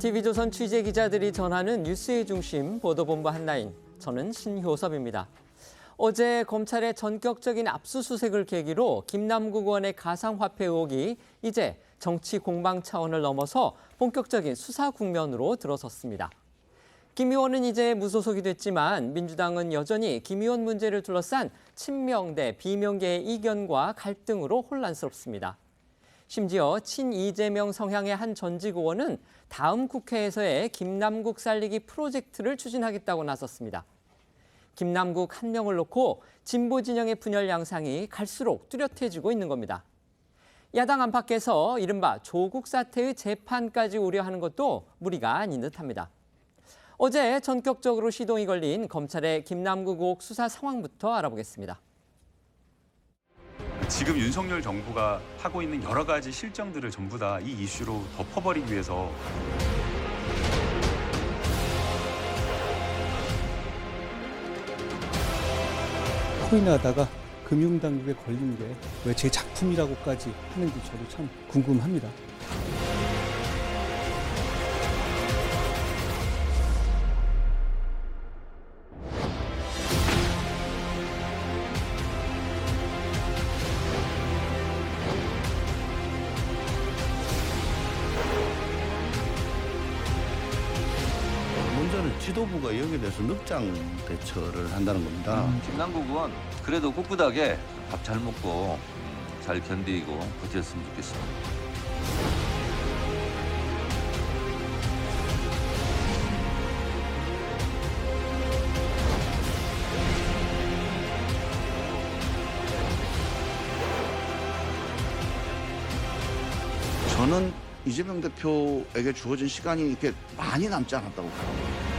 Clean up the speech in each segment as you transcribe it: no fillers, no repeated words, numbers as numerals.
TV조선 취재기자들이 전하는 뉴스의 중심 보도본부 한라인, 저는 신효섭입니다. 어제 검찰의 전격적인 압수수색을 계기로 김남국 의원의 가상화폐 의혹이 이제 정치 공방 차원을 넘어서 본격적인 수사 국면으로 들어섰습니다. 김 의원은 이제 무소속이 됐지만 민주당은 여전히 김 의원 문제를 둘러싼 친명 대 비명계의 이견과 갈등으로 혼란스럽습니다. 심지어 친이재명 성향의 한 전직 의원은 다음 국회에서의 김남국 살리기 프로젝트를 추진하겠다고 나섰습니다. 김남국 한 명을 놓고 진보 진영의 분열 양상이 갈수록 뚜렷해지고 있는 겁니다. 야당 안팎에서 이른바 조국 사태의 재판까지 우려하는 것도 무리가 아닌 듯합니다. 어제 전격적으로 시동이 걸린 검찰의 김남국 의혹 수사 상황부터 알아보겠습니다. 지금 윤석열 정부가 하고 있는 여러 가지 실정들을 전부 다 이 이슈로 덮어버리기 위해서 코인 하다가 금융당국에 걸린 게 왜 제 작품이라고까지 하는지 저도 참 궁금합니다. 먼저는 지도부가 여기에 대해서 늑장 대처를 한다는 겁니다. 김남국 의원 그래도 꿋꿋하게 밥 잘 먹고 잘 견디고 버텼으면 좋겠습니다. 저는 이재명 대표에게 주어진 시간이 이렇게 많이 남지 않았다고 봅니다.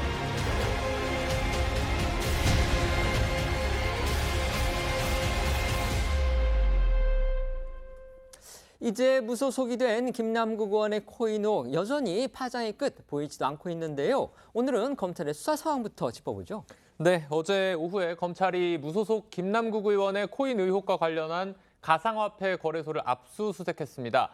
이제 무소속이 된 김남국 의원의 코인 의혹 여전히 파장의 끝 보이지도 않고 있는데요. 오늘은 검찰의 수사 상황부터 짚어보죠. 네, 어제 오후에 검찰이 무소속 김남국 의원의 코인 의혹과 관련한 가상화폐 거래소를 압수수색했습니다.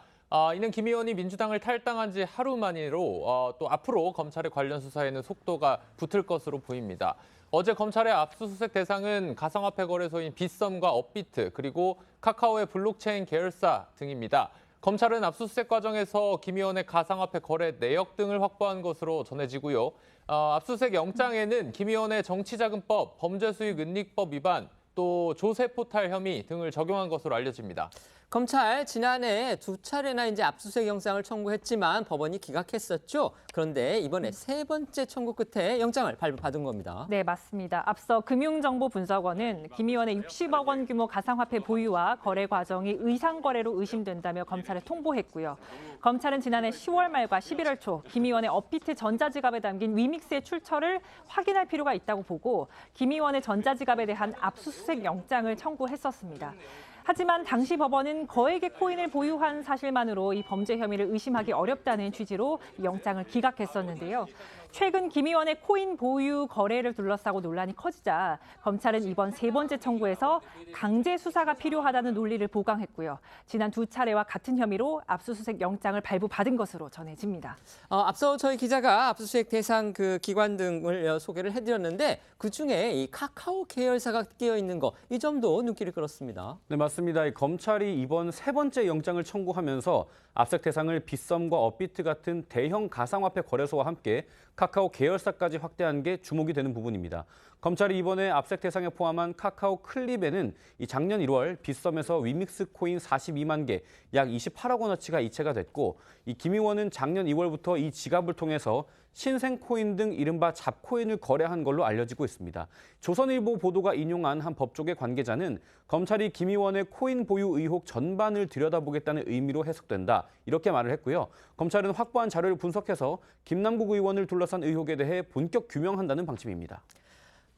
이는 김 의원이 민주당을 탈당한 지 하루 만으로 또 앞으로 검찰의 관련 수사에는 속도가 붙을 것으로 보입니다. 어제 검찰의 압수수색 대상은 가상화폐 거래소인 빗썸과 업비트 그리고 카카오의 블록체인 계열사 등입니다. 검찰은 압수수색 과정에서 김 의원의 가상화폐 거래 내역 등을 확보한 것으로 전해지고요. 압수수색 영장에는 김 의원의 정치자금법, 범죄수익은닉법 위반, 또 조세포탈 혐의 등을 적용한 것으로 알려집니다. 검찰 지난해 두 차례나 이제 압수수색 영장을 청구했지만 법원이 기각했었죠. 그런데 이번에 세 번째 청구 끝에 영장을 발부받은 겁니다. 네, 맞습니다. 앞서 금융정보분석원은 김 의원의 60억 원 규모 가상화폐 보유와 거래 과정이 의상거래로 의심된다며 검찰에 통보했고요. 검찰은 지난해 10월 말과 11월 초 김 의원의 업비트 전자지갑에 담긴 위믹스의 출처를 확인할 필요가 있다고 보고 김 의원의 전자지갑에 대한 압수수색 영장을 청구했었습니다. 하지만 당시 법원은 거액의 코인을 보유한 사실만으로 이 범죄 혐의를 의심하기 어렵다는 취지로 영장을 기각했었는데요. 최근 김 의원의 코인 보유 거래를 둘러싸고 논란이 커지자 검찰은 이번 세 번째 청구에서 강제 수사가 필요하다는 논리를 보강했고요. 지난 두 차례와 같은 혐의로 압수수색 영장을 발부받은 것으로 전해집니다. 앞서 저희 기자가 압수수색 대상 기관 등을 소개를 해드렸는데 그중에 이 카카오 계열사가 끼어 있는 거, 이 점도 눈길을 끌었습니다. 네, 맞습니다. 검찰이 이번 세 번째 영장을 청구하면서 압수수색 대상을 빗썸과 업비트 같은 대형 가상화폐 거래소와 함께 카카오 계열사까지 확대한 게 주목이 되는 부분입니다. 검찰이 이번에 압수수색 대상에 포함한 카카오 클립에는 작년 1월 빗썸에서 위믹스 코인 42만 개, 약 28억 원어치가 이체가 됐고, 김 의원은 작년 2월부터 이 지갑을 통해서 신생 코인 등 이른바 잡코인을 거래한 걸로 알려지고 있습니다. 조선일보 보도가 인용한 한 법조계 관계자는 검찰이 김 의원의 코인 보유 의혹 전반을 들여다보겠다는 의미로 해석된다, 이렇게 말을 했고요. 검찰은 확보한 자료를 분석해서 김남국 의원을 둘러싼 의혹에 대해 본격 규명한다는 방침입니다.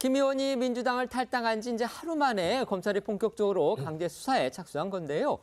김 의원이 민주당을 탈당한 지 이제 하루 만에 검찰이 본격적으로 강제 수사에 착수한 건데요.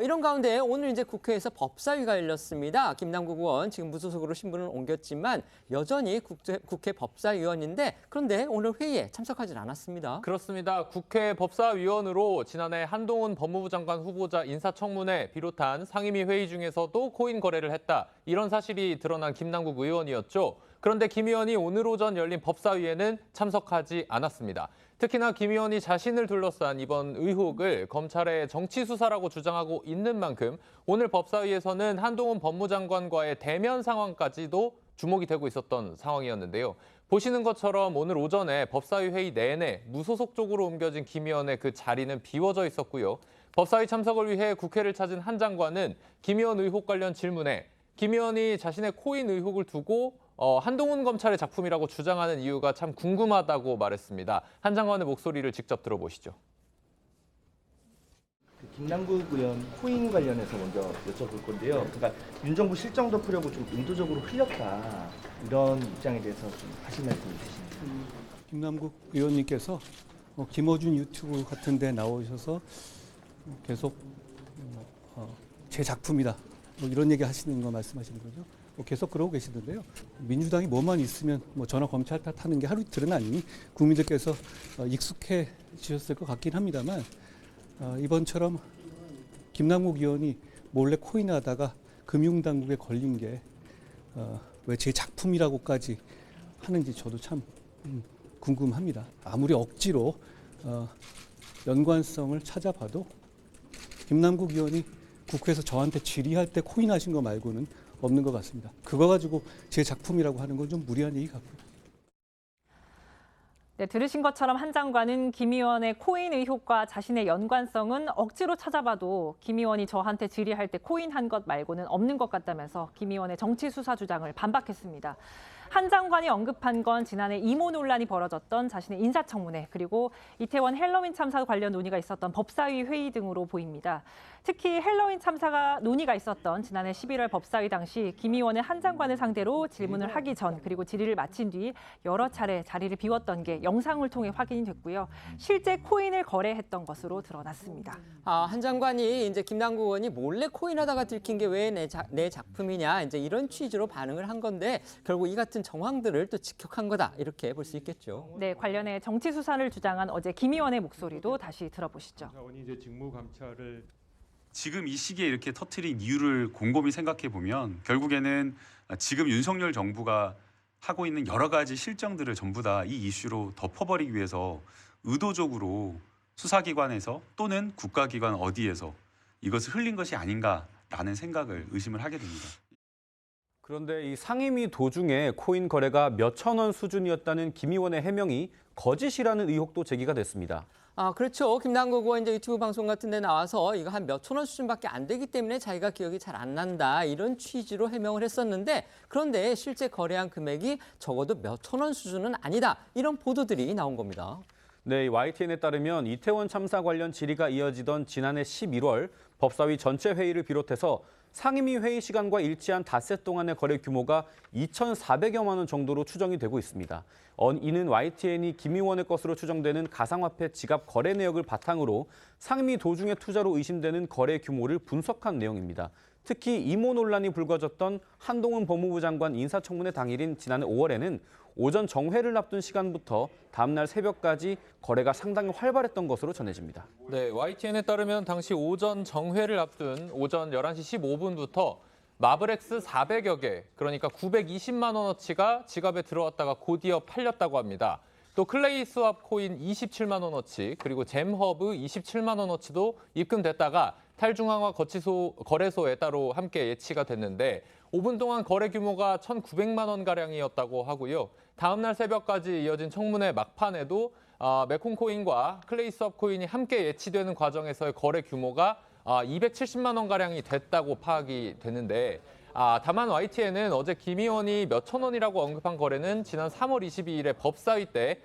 이런 가운데 오늘 이제 국회에서 법사위가 열렸습니다. 김남국 의원 지금 무소속으로 신분을 옮겼지만 여전히 국회 법사위원인데 그런데 오늘 회의에 참석하진 않았습니다. 그렇습니다. 국회 법사위원으로 지난해 한동훈 법무부 장관 후보자 인사청문회 비롯한 상임위 회의 중에서도 코인 거래를 했다. 이런 사실이 드러난 김남국 의원이었죠. 그런데 김 의원이 오늘 오전 열린 법사위에는 참석하지 않았습니다. 특히나 김 의원이 자신을 둘러싼 이번 의혹을 검찰의 정치 수사라고 주장하고 있는 만큼 오늘 법사위에서는 한동훈 법무장관과의 대면 상황까지도 주목이 되고 있었던 상황이었는데요. 보시는 것처럼 오늘 오전에 법사위 회의 내내 무소속적으로 옮겨진 김 의원의 그 자리는 비워져 있었고요. 법사위 참석을 위해 국회를 찾은 한 장관은 김 의원 의혹 관련 질문에 김 의원이 자신의 코인 의혹을 두고 한동훈 검찰의 작품이라고 주장하는 이유가 참 궁금하다고 말했습니다. 한 장관의 목소리를 직접 들어보시죠. 김남국 의원 코인 관련해서 먼저 여쭤볼 건데요. 그러니까 윤 정부 실정 덮으려고 좀 의도적으로 흘렸다. 이런 입장에 대해서 좀 하실 말씀 있으십니까? 김남국 의원님께서 김어준 유튜브 같은 데 나오셔서 계속 제 작품이다. 이런 얘기 하시는 거 말씀하시는 거죠. 계속 그러고 계시던데요. 민주당이 뭐만 있으면 전화 검찰 탓하는 게 하루 이틀은 아니니 국민들께서 익숙해지셨을 것 같긴 합니다만 이번처럼 김남국 의원이 몰래 코인하다가 금융당국에 걸린 게 왜 제 작품이라고까지 하는지 저도 참 궁금합니다. 아무리 억지로 연관성을 찾아봐도 김남국 의원이 국회에서 저한테 질의할 때 코인하신 거 말고는 없는 것 같습니다. 그거 가지고 제 작품이라고 하는 건 좀 무리한 얘기 같고요. 네, 들으신 것처럼 한 장관은 김 의원의 코인 의혹과 자신의 연관성은 억지로 찾아봐도 김 의원이 저한테 질의할 때 코인한 것 말고는 없는 것 같다면서 김 의원의 정치 수사 주장을 반박했습니다. 한 장관이 언급한 건 지난해 이모 논란이 벌어졌던 자신의 인사청문회 그리고 이태원 헬로윈 참사 관련 논의가 있었던 법사위 회의 등으로 보입니다. 특히 헬로윈 참사가 논의가 있었던 지난해 11월 법사위 당시 김 의원은 한 장관을 상대로 질문을 하기 전 그리고 질의를 마친 뒤 여러 차례 자리를 비웠던 게 영상을 통해 확인이 됐고요. 실제 코인을 거래했던 것으로 드러났습니다. 한 장관이 이제 김남국 의원이 몰래 코인하다가 들킨 게 왜 내 작품이냐 이제 이런 취지로 반응을 한 건데 결국 이 같은 정황들을 또 직격한 거다 이렇게 볼 수 있겠죠. 네, 관련해 정치 수사를 주장한 어제 김 의원의 목소리도 다시 들어보시죠. 자원이 이제 직무 감찰을 지금 이 시기에 이렇게 터트린 이유를 곰곰이 생각해 보면 결국에는 지금 윤석열 정부가 하고 있는 여러 가지 실정들을 전부 다 이 이슈로 덮어버리기 위해서 의도적으로 수사기관에서 또는 국가기관 어디에서 이것을 흘린 것이 아닌가라는 생각을 의심을 하게 됩니다. 그런데 이 상임위 도중에 코인 거래가 몇천 원 수준이었다는 김 의원의 해명이 거짓이라는 의혹도 제기가 됐습니다. 그렇죠. 김남국 의원 이제 유튜브 방송 같은 데 나와서 이거 한 몇천 원 수준밖에 안 되기 때문에 자기가 기억이 잘 안 난다. 이런 취지로 해명을 했었는데 그런데 실제 거래한 금액이 적어도 몇천 원 수준은 아니다. 이런 보도들이 나온 겁니다. 네, YTN에 따르면 이태원 참사 관련 질의가 이어지던 지난해 11월 법사위 전체 회의를 비롯해서 상임위 회의 시간과 일치한 닷새 동안의 거래 규모가 2,400여만 원 정도로 추정이 되고 있습니다. 이는 YTN이 김 의원의 것으로 추정되는 가상화폐 지갑 거래 내역을 바탕으로 상임위 도중의 투자로 의심되는 거래 규모를 분석한 내용입니다. 특히 이모 논란이 불거졌던 한동훈 법무부 장관 인사청문회 당일인 지난해 5월에는 오전 정회를 앞둔 시간부터 다음날 새벽까지 거래가 상당히 활발했던 것으로 전해집니다. 네, YTN에 따르면 당시 오전 정회를 앞둔 오전 11시 15분부터 마블엑스 400여 개, 그러니까 920만 원어치가 지갑에 들어왔다가 곧이어 팔렸다고 합니다. 또 클레이 스왑 코인 27만 원어치, 그리고 잼허브 27만 원어치도 입금됐다가 탈중앙화 거래소에 따로 함께 예치가 됐는데 5분 동안 거래 규모가 1,900만 원가량이었다고 하고요. 다음 날 새벽까지 이어진 청문회 막판에도 메콘코인과 클레이 스왑 코인이 함께 예치되는 과정에서의 거래 규모가 270만 원가량이 됐다고 파악이 되는데 다만 YTN은 어제 김 의원이 몇천 원이라고 언급한 거래는 지난 3월 22일에 법사위 때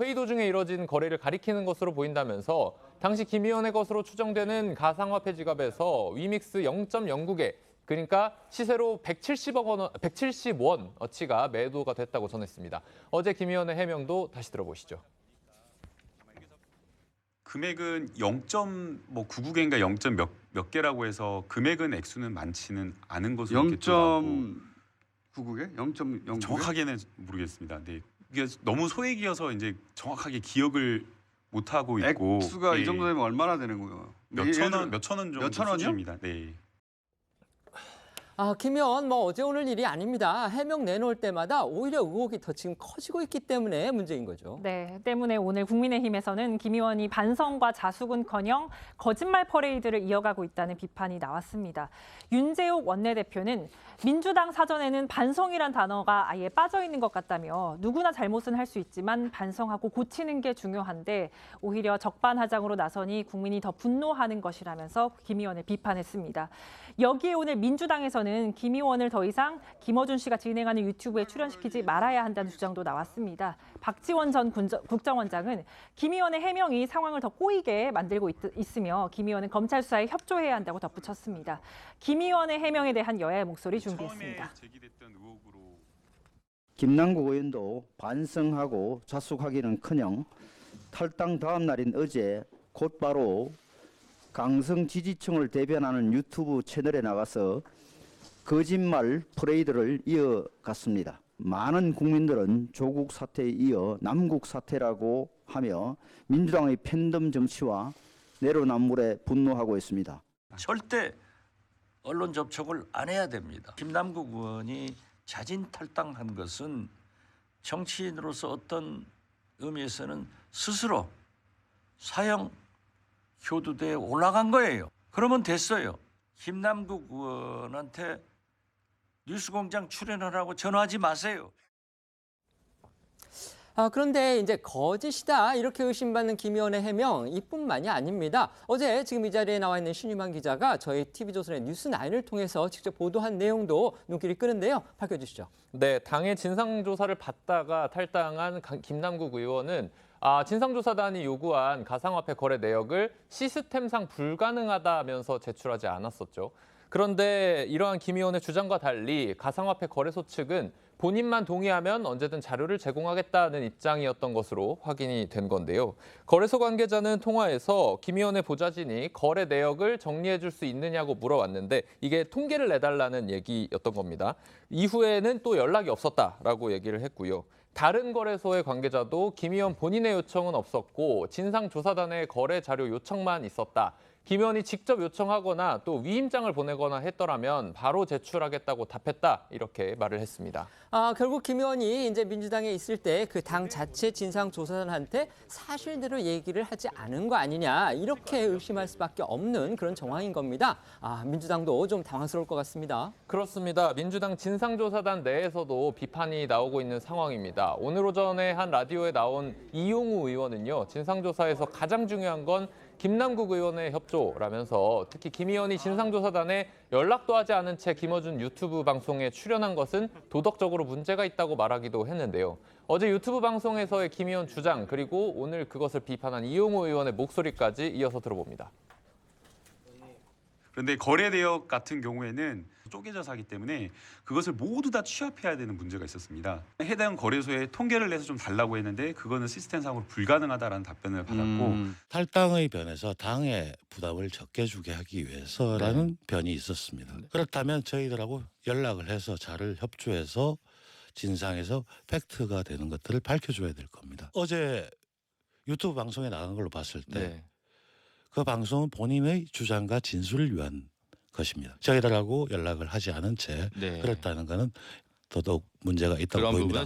회의 도중에 이뤄진 거래를 가리키는 것으로 보인다면서 당시 김 의원의 것으로 추정되는 가상화폐 지갑에서 위믹스 0.09개, 그러니까 시세로 170원어치가 매도가 됐다고 전했습니다. 어제 김 의원의 해명도 다시 들어보시죠. 금액은 0.99개인가 0. 몇 개라고 해서 금액은 액수는 많지는 않은 것으로 이렇게 또 나오고 0.99개? 0.09개? 정확하게는 모르겠습니다. 네. 이게 너무 소액이어서 이제 정확하게 기억을 못 하고 있고 액수가 예. 이 정도 되면 얼마나 되는 거예요? 몇천 원 정도 몇천 원이요? 수준입니다. 네. 김 의원 어제 오늘 일이 아닙니다. 해명 내놓을 때마다 오히려 의혹이 더 지금 커지고 있기 때문에 문제인 거죠. 네, 때문에 오늘 국민의힘에서는 김 의원이 반성과 자숙은커녕 거짓말 퍼레이드를 이어가고 있다는 비판이 나왔습니다. 윤재욱 원내대표는 민주당 사전에는 반성이란 단어가 아예 빠져 있는 것 같다며 누구나 잘못은 할 수 있지만 반성하고 고치는 게 중요한데 오히려 적반하장으로 나서니 국민이 더 분노하는 것이라면서 김 의원을 비판했습니다. 여기에 오늘 민주당에서는 김 의원을 더 이상 김어준 씨가 진행하는 유튜브에 출연시키지 말아야 한다는 주장도 나왔습니다. 박지원 전 국정원장은 김 의원의 해명이 상황을 더 꼬이게 만들고 있으며 김 의원은 검찰 수사에 협조해야 한다고 덧붙였습니다. 김 의원의 해명에 대한 여야의 목소리 준비했습니다. 김남국 의원도 반성하고 자숙하기는커녕 탈당 다음 날인 어제 곧바로 강성 지지층을 대변하는 유튜브 채널에 나가서 거짓말 퍼레이드를 이어갔습니다. 많은 국민들은 조국 사태에 이어 남국 사태라고 하며 민주당의 팬덤 정치와 내로남불에 분노하고 있습니다. 절대 언론 접촉을 안 해야 됩니다. 김남국 의원이 자진 탈당한 것은 정치인으로서 어떤 의미에서는 스스로 사형 교두대에 올라간 거예요. 그러면 됐어요. 김남국 의원한테 뉴스공장 출연하라고 전화하지 마세요. 그런데 이제 거짓이다 이렇게 의심받는 김 의원의 해명 이뿐만이 아닙니다. 어제 지금 이 자리에 나와 있는 신유만 기자가 저희 TV조선의 뉴스9을 통해서 직접 보도한 내용도 눈길이 끄는데요. 밝혀주시죠. 네, 당의 진상조사를 받다가 탈당한 김남국 의원은 진상조사단이 요구한 가상화폐 거래 내역을 시스템상 불가능하다면서 제출하지 않았었죠. 그런데 이러한 김 의원의 주장과 달리 가상화폐 거래소 측은 본인만 동의하면 언제든 자료를 제공하겠다는 입장이었던 것으로 확인이 된 건데요. 거래소 관계자는 통화에서 김 의원의 보좌진이 거래 내역을 정리해 줄 수 있느냐고 물어왔는데 이게 통계를 내달라는 얘기였던 겁니다. 이후에는 또 연락이 없었다라고 얘기를 했고요. 다른 거래소의 관계자도 김 의원 본인의 요청은 없었고 진상조사단의 거래 자료 요청만 있었다. 김 의원이 직접 요청하거나 또 위임장을 보내거나 했더라면 바로 제출하겠다고 답했다. 이렇게 말을 했습니다. 결국 김 의원이 이제 민주당에 있을 때 그 당 자체 진상조사단한테 사실대로 얘기를 하지 않은 거 아니냐 이렇게 의심할 수밖에 없는 그런 정황인 겁니다. 민주당도 좀 당황스러울 것 같습니다. 그렇습니다. 민주당 진상조사단 내에서도 비판이 나오고 있는 상황입니다. 오늘 오전에 한 라디오에 나온 이용우 의원은요. 진상조사에서 가장 중요한 건 김남국 의원의 협조라면서 특히 김 의원이 진상조사단에 연락도 하지 않은 채 김어준 유튜브 방송에 출연한 것은 도덕적으로 문제가 있다고 말하기도 했는데요. 어제 유튜브 방송에서의 김 의원 주장 그리고 오늘 그것을 비판한 이용호 의원의 목소리까지 이어서 들어봅니다. 그런데 거래 내역 같은 경우에는 쪼개져서 하기 때문에 그것을 모두 다 취합해야 되는 문제가 있었습니다. 해당 거래소에 통계를 내서 좀 달라고 했는데 그거는 시스템상으로 불가능하다라는 답변을 받았고 탈당의 변에서 당의 부담을 적게 주게 하기 위해서라는 변이 있었습니다. 그렇다면 저희들하고 연락을 해서 잘 협조해서 진상에서 팩트가 되는 것들을 밝혀줘야 될 겁니다. 어제 유튜브 방송에 나간 걸로 봤을 때 그 방송은 본인의 주장과 진술을 위한 것입니다. 저희들하고 연락을 하지 않은 채 그랬다는 것은 더더욱 문제가 있다고 보입니다.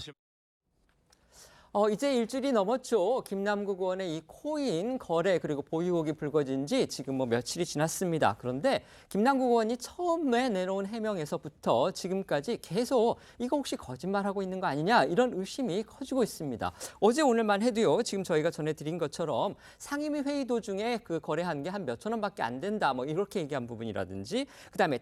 이제 일주일이 넘었죠. 김남국 의원의 이 코인 거래 그리고 보유 의혹이 불거진 지 지금 며칠이 지났습니다. 그런데 김남국 의원이 처음에 내놓은 해명에서부터 지금까지 계속 이거 혹시 거짓말하고 있는 거 아니냐 이런 의심이 커지고 있습니다. 어제 오늘만 해도요. 지금 저희가 전해드린 것처럼 상임위 회의 도중에 그 거래한 게 한 몇천 원밖에 안 된다 이렇게 얘기한 부분이라든지 그다음에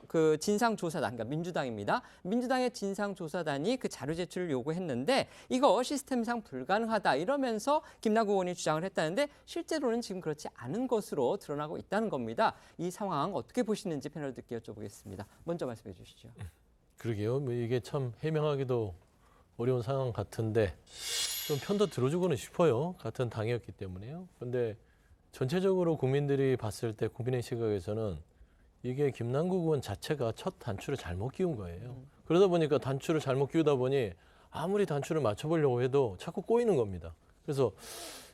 그 진상조사단 그러니까 민주당입니다. 민주당의 진상조사단이 그 자료 제출을 요구했는데 이거 시스템상 불가능하다 이러면서 김남국 의원이 주장을 했다는데 실제로는 지금 그렇지 않은 것으로 드러나고 있다는 겁니다. 이 상황 어떻게 보시는지 패널들께 여쭤보겠습니다. 먼저 말씀해 주시죠. 그러게요. 이게 참 해명하기도 어려운 상황 같은데 좀 편도 들어주고는 싶어요. 같은 당이었기 때문에요. 그런데 전체적으로 국민들이 봤을 때 국민의 시각에서는 이게 김남국 의원 자체가 첫 단추를 잘못 끼운 거예요. 그러다 보니까 단추를 잘못 끼우다 보니 아무리 단추를 맞춰보려고 해도 자꾸 꼬이는 겁니다. 그래서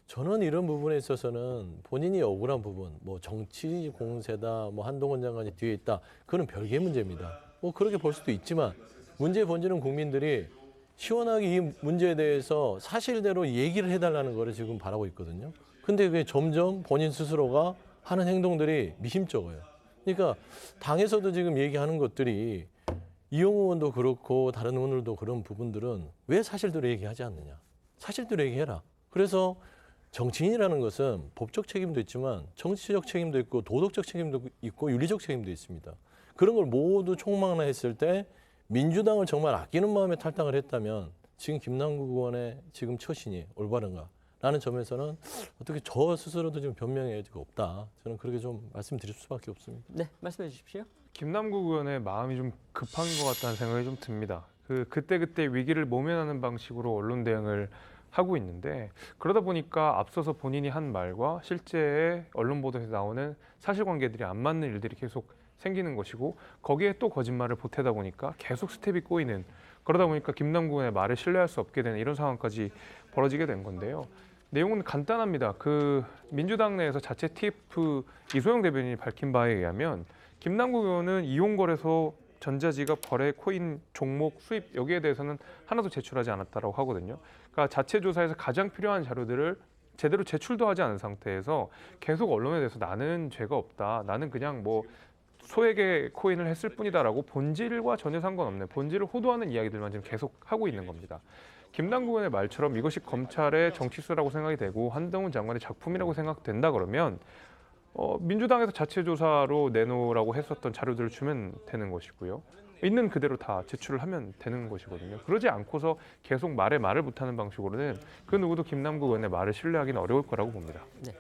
저는 이런 부분에 있어서는 본인이 억울한 부분, 뭐 정치 공세다, 뭐 한동훈 장관이 뒤에 있다, 그건 별개의 문제입니다. 뭐 그렇게 볼 수도 있지만 문제의 본질은 국민들이 시원하게 이 문제에 대해서 사실대로 얘기를 해달라는 거를 지금 바라고 있거든요. 근데 그게 점점 본인 스스로가 하는 행동들이 미심쩍어요. 그러니까 당에서도 지금 얘기하는 것들이 이용우 의원도 그렇고 다른 의원들도 그런 부분들은 왜 사실대로 얘기하지 않느냐. 사실대로 얘기해라. 그래서 정치인이라는 것은 법적 책임도 있지만 정치적 책임도 있고 도덕적 책임도 있고 윤리적 책임도 있습니다. 그런 걸 모두 총망라했을 때 민주당을 정말 아끼는 마음에 탈당을 했다면 지금 김남국 의원의 지금 처신이 올바른가라는 점에서는 어떻게 저 스스로도 좀 변명의 여지가 없다. 저는 그렇게 좀 말씀드릴 수밖에 없습니다. 네, 말씀해 주십시오. 김남국 의원의 마음이 좀 급한 것 같다는 생각이 좀 듭니다. 그때그때 위기를 모면하는 방식으로 언론 대응을 하고 있는데 그러다 보니까 앞서서 본인이 한 말과 실제의 언론 보도에서 나오는 사실관계들이 안 맞는 일들이 계속 생기는 것이고 거기에 또 거짓말을 보태다 보니까 계속 스텝이 꼬이는 그러다 보니까 김남국 의원의 말을 신뢰할 수 없게 되는 이런 상황까지 벌어지게 된 건데요. 내용은 간단합니다. 민주당 내에서 자체 TF 이소영 대변인이 밝힌 바에 의하면 김남국 의원은 이용거래소 전자지갑 거래 코인 종목 수입 여기에 대해서는 하나도 제출하지 않았다고 하거든요. 그러니까 자체 조사에서 가장 필요한 자료들을 제대로 제출도 하지 않은 상태에서 계속 언론에 대해서 나는 죄가 없다. 나는 그냥 뭐 소액의 코인을 했을 뿐이다라고 본질과 전혀 상관없는 본질을 호도하는 이야기들만 지금 계속 하고 있는 겁니다. 김남국 의원의 말처럼 이것이 검찰의 정치수사라고 생각이 되고 한동훈 장관의 작품이라고 생각된다 그러면 민주당에서 자체 조사로 내놓으라고 했었던 자료들을 주면 되는 것이고요. 있는 그대로 다 제출을 하면 되는 것이거든요. 그러지 않고서 계속 말에 말을 못하는 방식으로는 그 누구도 김남국 의원의 말을 신뢰하기는 어려울 거라고 봅니다. 네.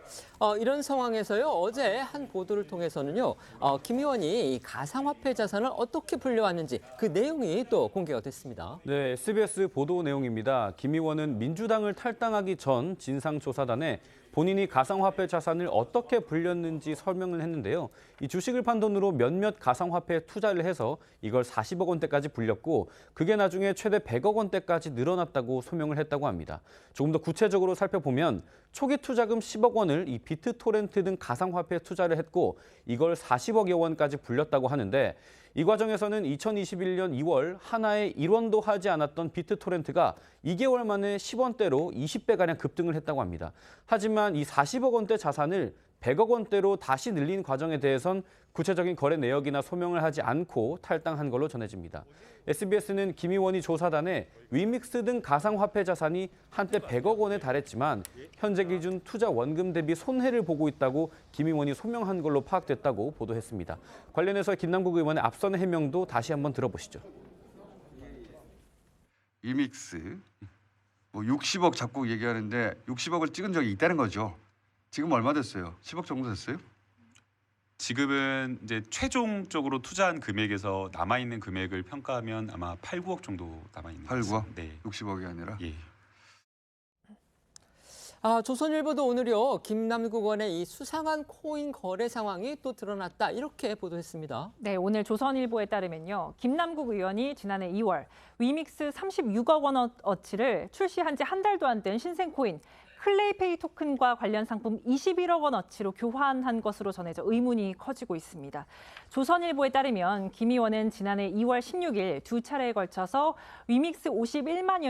이런 상황에서요. 어제 한 보도를 통해서는요. 김 의원이 가상화폐 자산을 어떻게 불려왔는지 그 내용이 또 공개가 됐습니다. 네, SBS 보도 내용입니다. 김 의원은 민주당을 탈당하기 전 진상조사단에 본인이 가상화폐 자산을 어떻게 불렸는지 설명을 했는데요. 이 주식을 판 돈으로 몇몇 가상화폐에 투자를 해서 이걸 40억 원대까지 불렸고 그게 나중에 최대 100억 원대까지 늘어났다고 소명을 했다고 합니다. 조금 더 구체적으로 살펴보면 초기 투자금 10억 원을 이 비트토렌트 등 가상화폐에 투자를 했고 이걸 40억여 원까지 불렸다고 하는데 이 과정에서는 2021년 2월 하나에 1원도 하지 않았던 비트토렌트가 2개월 만에 10원대로 20배가량 급등을 했다고 합니다. 하지만 이 40억 원대 자산을 100억 원대로 다시 늘린 과정에 대해선 구체적인 거래 내역이나 소명을 하지 않고 탈당한 걸로 전해집니다. SBS는 김 의원이 조사단에 위믹스 등 가상화폐 자산이 한때 100억 원에 달했지만 현재 기준 투자 원금 대비 손해를 보고 있다고 김 의원이 소명한 걸로 파악됐다고 보도했습니다. 관련해서 김남국 의원의 앞선 해명도 다시 한번 들어보시죠. 위믹스 뭐 60억 자꾸 얘기하는데 60억을 찍은 적이 있다는 거죠. 지금 얼마 됐어요? 10억 정도 됐어요? 지금은 이제 최종적으로 투자한 금액에서 남아 있는 금액을 평가하면 아마 8, 9억 정도 남아 있는 8, 9억? 네. 60억이 아니라? 예. 조선일보도 오늘요. 김남국 의원의 이 수상한 코인 거래 상황이 또 드러났다. 이렇게 보도했습니다. 네, 오늘 조선일보에 따르면요. 김남국 의원이 지난해 2월 위믹스 36억 원어치를 출시한 지 한 달도 안 된 신생 코인 클레이페이 토큰과 관련 상품 21억 원어치로 교환한 것으로 전해져 의문이 커지고 있습니다. 조선일보에 따르면 김 의원은 지난해 2월 16일 두 차례에 걸쳐서 위믹스 51만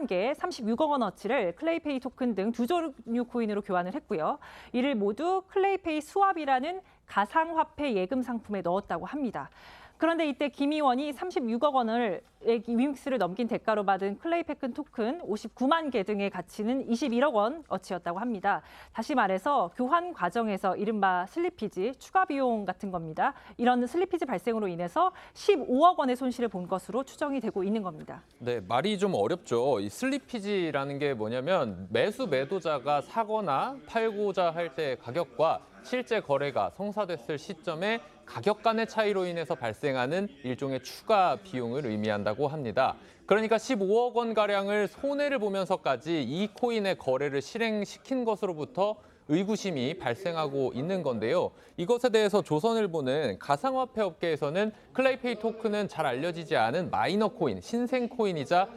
개의 36억 원어치를 클레이페이 토큰 등 두 종류 코인으로 교환을 했고요. 이를 모두 클레이페이 스왑이라는 가상화폐 예금 상품에 넣었다고 합니다. 그런데 이때 김 의원이 36억 원을 위믹스를 넘긴 대가로 받은 클레이페큰 토큰 59만 개 등의 가치는 21억 원어치였다고 합니다. 다시 말해서 교환 과정에서 이른바 슬리피지, 추가 비용 같은 겁니다. 이런 슬리피지 발생으로 인해서 15억 원의 손실을 본 것으로 추정이 되고 있는 겁니다. 네, 말이 좀 어렵죠. 이 슬리피지라는 게 뭐냐면 매도자가 사거나 팔고자 할 때 가격과 실제 거래가 성사됐을 시점에 가격 간의 차이로 인해서 발생하는 일종의 추가 비용을 의미한다고 합니다. 그러니까 15억 원가량을 손해를 보면서까지 이 코인의 거래를 실행시킨 것으로부터 의구심이 발생하고 있는 건데요. 이것에 대해서 조선일보는 가상화폐 업계에서는 클레이페이 토큰은 잘 알려지지 않은 마이너 코인, 신생 코인이자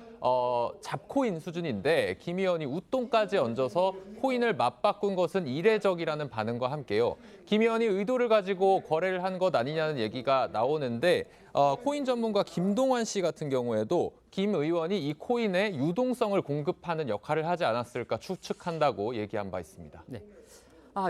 잡코인 수준인데 김 의원이 웃돈까지 얹어서 코인을 맞바꾼 것은 이례적이라는 반응과 함께요. 김 의원이 의도를 가지고 거래를 한 것 아니냐는 얘기가 나오는데 코인 전문가 김동완 씨 같은 경우에도 김 의원이 이 코인의 유동성을 공급하는 역할을 하지 않았을까 추측한다고 얘기한 바 있습니다. 네.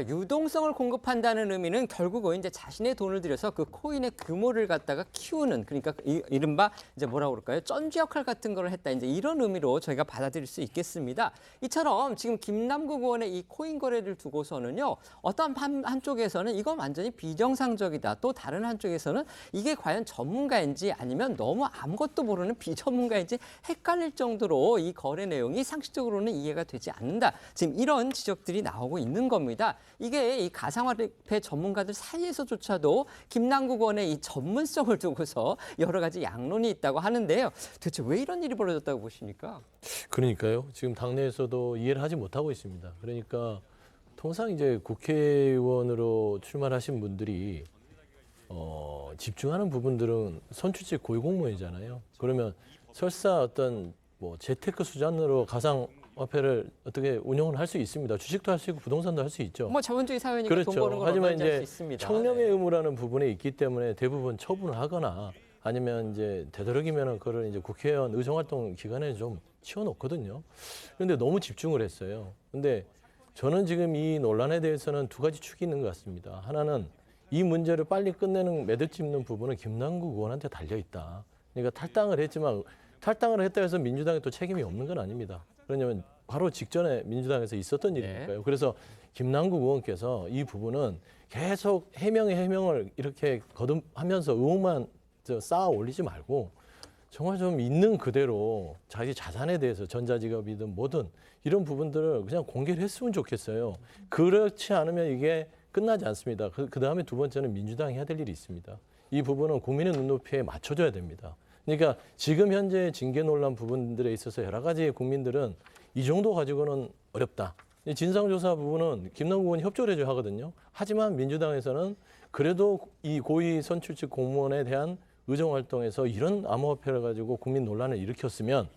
유동성을 공급한다는 의미는 결국은 이제 자신의 돈을 들여서 그 코인의 규모를 갖다가 키우는, 그러니까 이른바 이제 뭐라고 그럴까요? 쩐지 역할 같은 걸 했다. 이제 이런 의미로 저희가 받아들일 수 있겠습니다. 이처럼 지금 김남국 의원의 이 코인 거래를 두고서는요, 어떤 한쪽에서는 이건 완전히 비정상적이다. 또 다른 한쪽에서는 이게 과연 전문가인지 아니면 너무 아무것도 모르는 비전문가인지 헷갈릴 정도로 이 거래 내용이 상식적으로는 이해가 되지 않는다. 지금 이런 지적들이 나오고 있는 겁니다. 이게 이 가상화폐 전문가들 사이에서조차도 김남국 의원의 이 전문성을 두고서 여러 가지 양론이 있다고 하는데요. 도대체 왜 이런 일이 벌어졌다고 보십니까? 그러니까요. 지금 당내에서도 이해를 하지 못하고 있습니다. 그러니까 통상 이제 국회의원으로 출마하신 분들이 집중하는 부분들은 선출직 고위공무원이잖아요. 그러면 설사 어떤 뭐 재테크 수단으로 가상화폐를 어떻게 운영을 할 수 있습니다. 주식도 할 수 있고 부동산도 할 수 있죠. 뭐 자본주의 사회니까 그렇죠. 돈 버는 건 하지만 얼마든지 할 수 이제 있습니다. 청렴의 네. 의무라는 부분에 있기 때문에 대부분 처분을 하거나 아니면 이제 되도록이면 그걸 이제 국회의원 의정활동 기간에 좀 치워놓거든요. 그런데 너무 집중을 했어요. 근데 저는 지금 이 논란에 대해서는 두 가지 축이 있는 것 같습니다. 하나는 이 문제를 빨리 끝내는 매듭 짚는 부분은 김남국 의원한테 달려 있다. 그러니까 탈당을 했지만 탈당을 했다 해서 민주당에 또 책임이 없는 건 아닙니다. 왜냐하면 바로 직전에 민주당에서 있었던 일이니까요. 그래서 김남국 의원께서 이 부분은 계속 해명을 이렇게 거듭하면서 의혹만 쌓아 올리지 말고 정말 좀 있는 그대로 자기 자산에 대해서 전자지갑이든 뭐든 이런 부분들을 그냥 공개를 했으면 좋겠어요. 그렇지 않으면 이게 끝나지 않습니다. 그다음에 두 번째는 민주당이 해야 될 일이 있습니다. 이 부분은 국민의 눈높이에 맞춰줘야 됩니다. 그러니까 지금 현재 징계 논란 부분들에 있어서 여러 가지 국민들은 이 정도 가지고는 어렵다. 진상조사 부분은 김남국 의원이 협조를 해줘야 하거든요. 하지만 민주당에서는 그래도 이 고위 선출직 공무원에 대한 의정활동에서 이런 암호화폐를 가지고 국민 논란을 일으켰으면